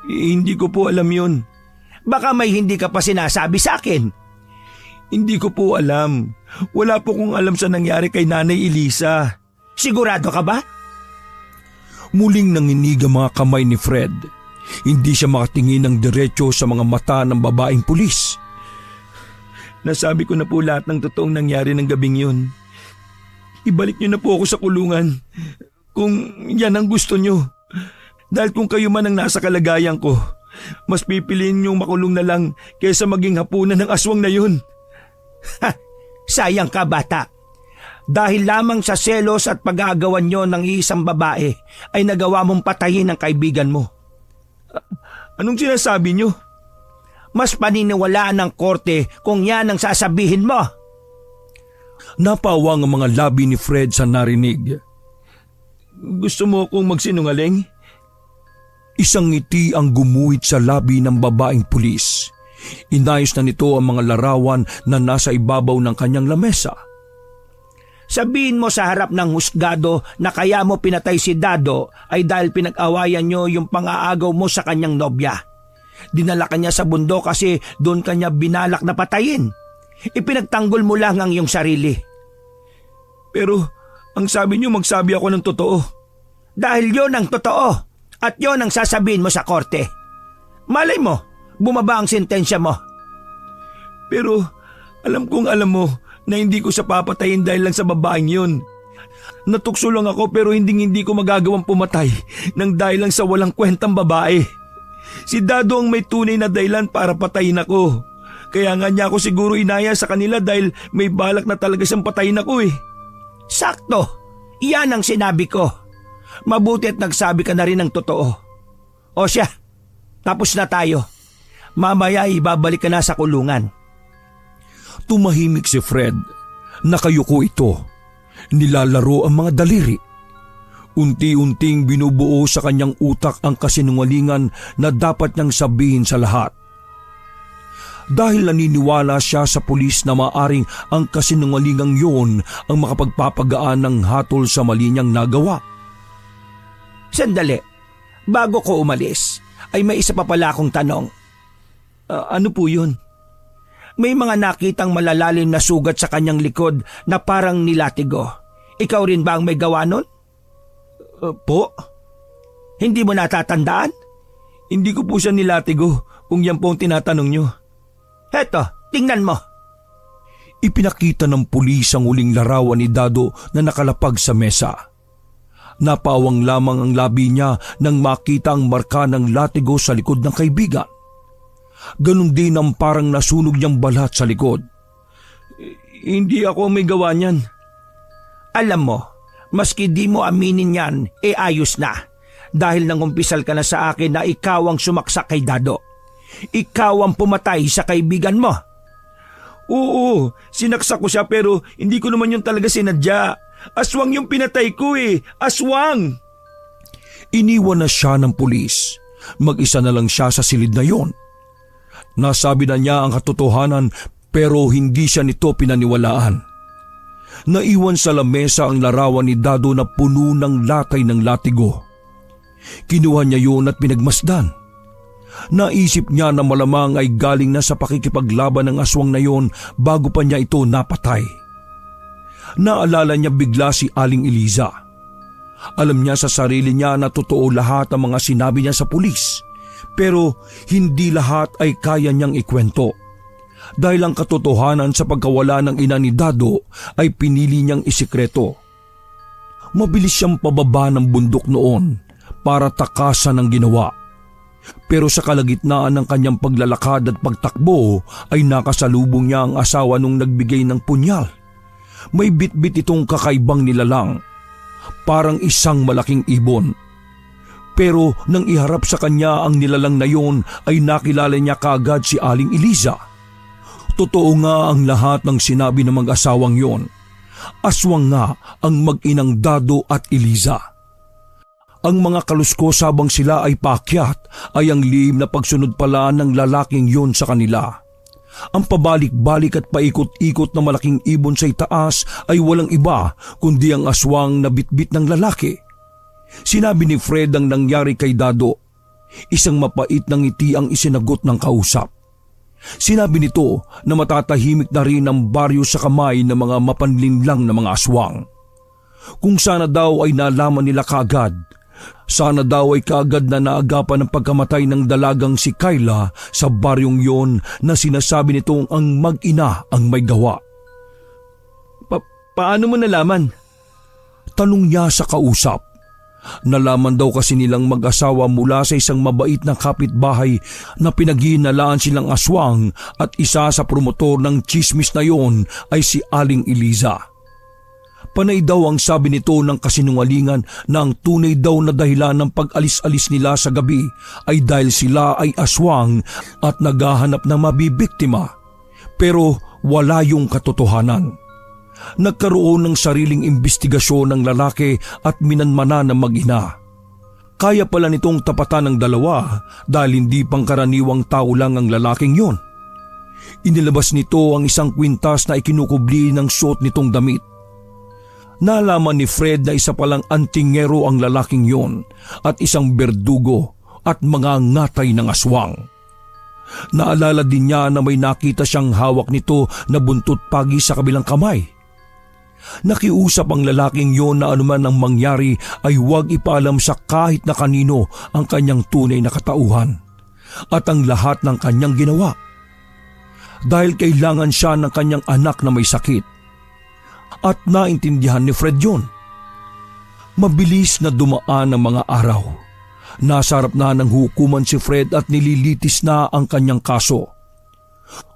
Hindi ko po alam yun. Baka may hindi ka pa sinasabi sa akin. Hindi ko po alam. Wala po kong alam sa nangyari kay Nanay Elisa. Sigurado ka ba? Muling nanginig ang mga kamay ni Fred. Hindi siya makatingin ng diretso sa mga mata ng babaeng pulis. Nasabi ko na po lahat ng totoong nangyari ng gabing yun. Ibalik niyo na po ako sa kulungan kung yan ang gusto niyo. Dahil kung kayo man ang nasa kalagayan ko, mas pipiliin niyong makulong na lang kaysa maging hapunan ng aswang na yun. Sayang ka, bata. Dahil lamang sa selos at pag-aagawan nyo ng isang babae ay nagawa mong patayin ang kaibigan mo. Anong sinasabi niyo? Mas paniniwalaan ng korte kung yan ang sasabihin mo. Napawang ang mga labi ni Fred sa narinig. Gusto mo akong magsinungaling? Isang ngiti ang gumuhit sa labi ng babaeng pulis. Inayos na nito ang mga larawan na nasa ibabaw ng kanyang lamesa. Sabihin mo sa harap ng husgado na kaya mo pinatay si Dado ay dahil pinag-awayan nyo yung pang-aagaw mo sa kanyang nobya. Dinala kanya sa bundok kasi doon kanya binalak na patayin. Ipinagtanggol mo lang ang iyong sarili. Pero ang sabi niyo magsabi ako ng totoo. Dahil yon ang totoo at yon ang sasabihin mo sa korte. Malay mo, bumaba ang sentensya mo. Pero alam mo na hindi ko siya papatayin dahil lang sa babaeng yun. Natukso lang ako pero hindi ko magagawang pumatay nang dahil lang sa walang kwentang babae. Si Dado ang may tunay na dahilan para patayin ako. Kaya nga niya ako siguro inaya sa kanila dahil may balak na talaga siyang patayin ako eh. Sakto, iyan ang sinabi ko. Mabuti at nagsabi ka na rin ng totoo. O siya, tapos na tayo. Mamaya ibabalik ka na sa kulungan. Tumahimik si Fred. Nakayuko ito. Nilalaro ang mga daliri. Unti-unting binubuo sa kanyang utak ang kasinungalingan na dapat niyang sabihin sa lahat. Dahil naniniwala siya sa pulis na maaring ang kasinungalingang yon ang makapagpapagaan ng hatol sa mali niyang nagawa. Sandali, bago ko umalis, ay may isa pa pala akong tanong. Ano po yun? May mga nakitang malalalim na sugat sa kanyang likod na parang nilatigo. Ikaw rin ba ang may gawa nun? Po? Hindi mo natatandaan? Hindi ko po siya nilatigo kung yan po ang tinatanong nyo. Heto, tingnan mo. Ipinakita ng pulis ang huling larawan ni Dado na nakalapag sa mesa. Napawang lamang ang labi niya nang makita ang marka ng latigo sa likod ng kaibigan. Ganon din ang parang nasunog niyang balat sa likod. Hindi ako may gawa niyan. Alam mo, maski di mo aminin yan, ayos na. Dahil nangumpisal ka na sa akin na ikaw ang sumaksak kay Dado. Ikaw ang pumatay sa kaibigan mo. Oo, sinaksak ko siya pero hindi ko naman yun talaga sinadya. Aswang yung pinatay ko aswang! Iniwan na siya ng pulis. Mag-isa na lang siya sa silid na yon. Nasabi na niya ang katotohanan pero hindi siya nito pinaniwalaan. Naiwan sa lamesa ang larawan ni Dado na puno ng latay ng latigo. Kinuha niya yun at pinagmasdan. Naisip niya na malamang ay galing na sa pakikipaglaban ng aswang na yon bago pa niya ito napatay. Naalala niya bigla si Aling Eliza. Alam niya sa sarili niya na totoo lahat ang mga sinabi niya sa pulis, pero hindi lahat ay kaya niyang ikwento. Dahil ang katotohanan sa pagkawala ng ina ni Dado ay pinili niyang isikreto. Mabilis siyang pababa ng bundok noon para takasan ang ginawa. Pero sa kalagitnaan ng kanyang paglalakad at pagtakbo ay nakasalubong niya ang asawa nung nagbigay ng punyal. May bitbit itong kakaibang nilalang, parang isang malaking ibon. Pero nang iharap sa kanya ang nilalang na yon ay nakilala niya kaagad si Aling Eliza. Totoo nga ang lahat ng sinabi ng mag-asawang yon. Aswang nga ang mag-inang Dado at Eliza. Ang mga kaluskos habang sila ay paakyat ay ang lihim na pagsunod pala ng lalaking yon sa kanila. Ang pabalik-balik at paikot-ikot na malaking ibon sa itaas ay walang iba kundi ang aswang na bitbit ng lalaki. Sinabi ni Fred ang nangyari kay Dado. Isang mapait na ngiti ang isinagot ng kausap. Sinabi nito na matatahimik na rin ang baryo sa kamay ng mga mapanlinlang na mga aswang. Kung sana daw ay nalaman nila kaagad, sana daw ay kaagad na naagapan ng pagkamatay ng dalagang si Kayla sa baryong yon na sinasabi nitong ang mag-ina ang may gawa. Paano mo nalaman? Tanong niya sa kausap. Nalaman daw kasi nilang mag-asawa mula sa isang mabait na kapitbahay na pinaghihinalaan silang aswang at isa sa promotor ng tsismis na yon ay si Aling Eliza. Panay daw ang sabi nito ng kasinungalingan na ang tunay daw na dahilan ng pag-alis-alis nila sa gabi ay dahil sila ay aswang at naghahanap ng mabibiktima. Pero wala yung katotohanan. Nagkaroon ng sariling imbestigasyon ng lalaki at minanmana ng mag-ina. Kaya pala nitong tapatan ng dalawa dahil hindi pangkaraniwang tao lang ang lalaking yon. Inilabas nito ang isang kwintas na ikinukubli ng suot nitong damit. Nalaman ni Fred na isa palang antingero ang lalaking yon at isang berdugo at mga ngatay ng aswang. Naalala din niya na may nakita siyang hawak nito na buntot pagi sa kabilang kamay. Nakiusap ang lalaking yon na anuman ang mangyari ay huwag ipaalam sa kahit na kanino ang kanyang tunay na katauhan at ang lahat ng kanyang ginawa. Dahil kailangan siya ng kanyang anak na may sakit. At naintindihan ni Fred yun. Mabilis na dumaan ang mga araw. Nasa harap na ng hukuman si Fred at nililitis na ang kanyang kaso.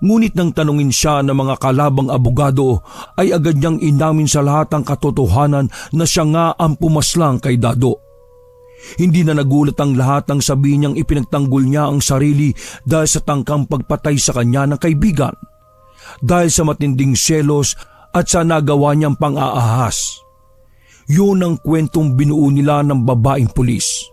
Ngunit nang tanungin siya ng mga kalabang abogado ay agad niyang inamin sa lahat ang katotohanan na siya nga ang pumaslang kay Dado. Hindi na nagulat ang lahat nang sabihin niyang ipinagtanggol niya ang sarili dahil sa tangkang pagpatay sa kanya ng kaibigan. Dahil sa matinding selos at sa nagawa niyang pang-aahas. Yun ang kwentong binuo nila ng babaeng pulis.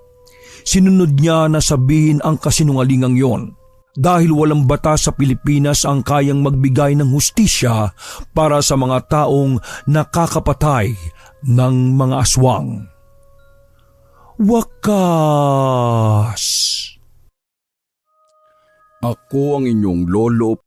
Sinunod niya na sabihin ang kasinungalingang yon dahil walang batas sa Pilipinas ang kayang magbigay ng hustisya para sa mga taong nakakapatay ng mga aswang. Wakas! Ako ang inyong lolo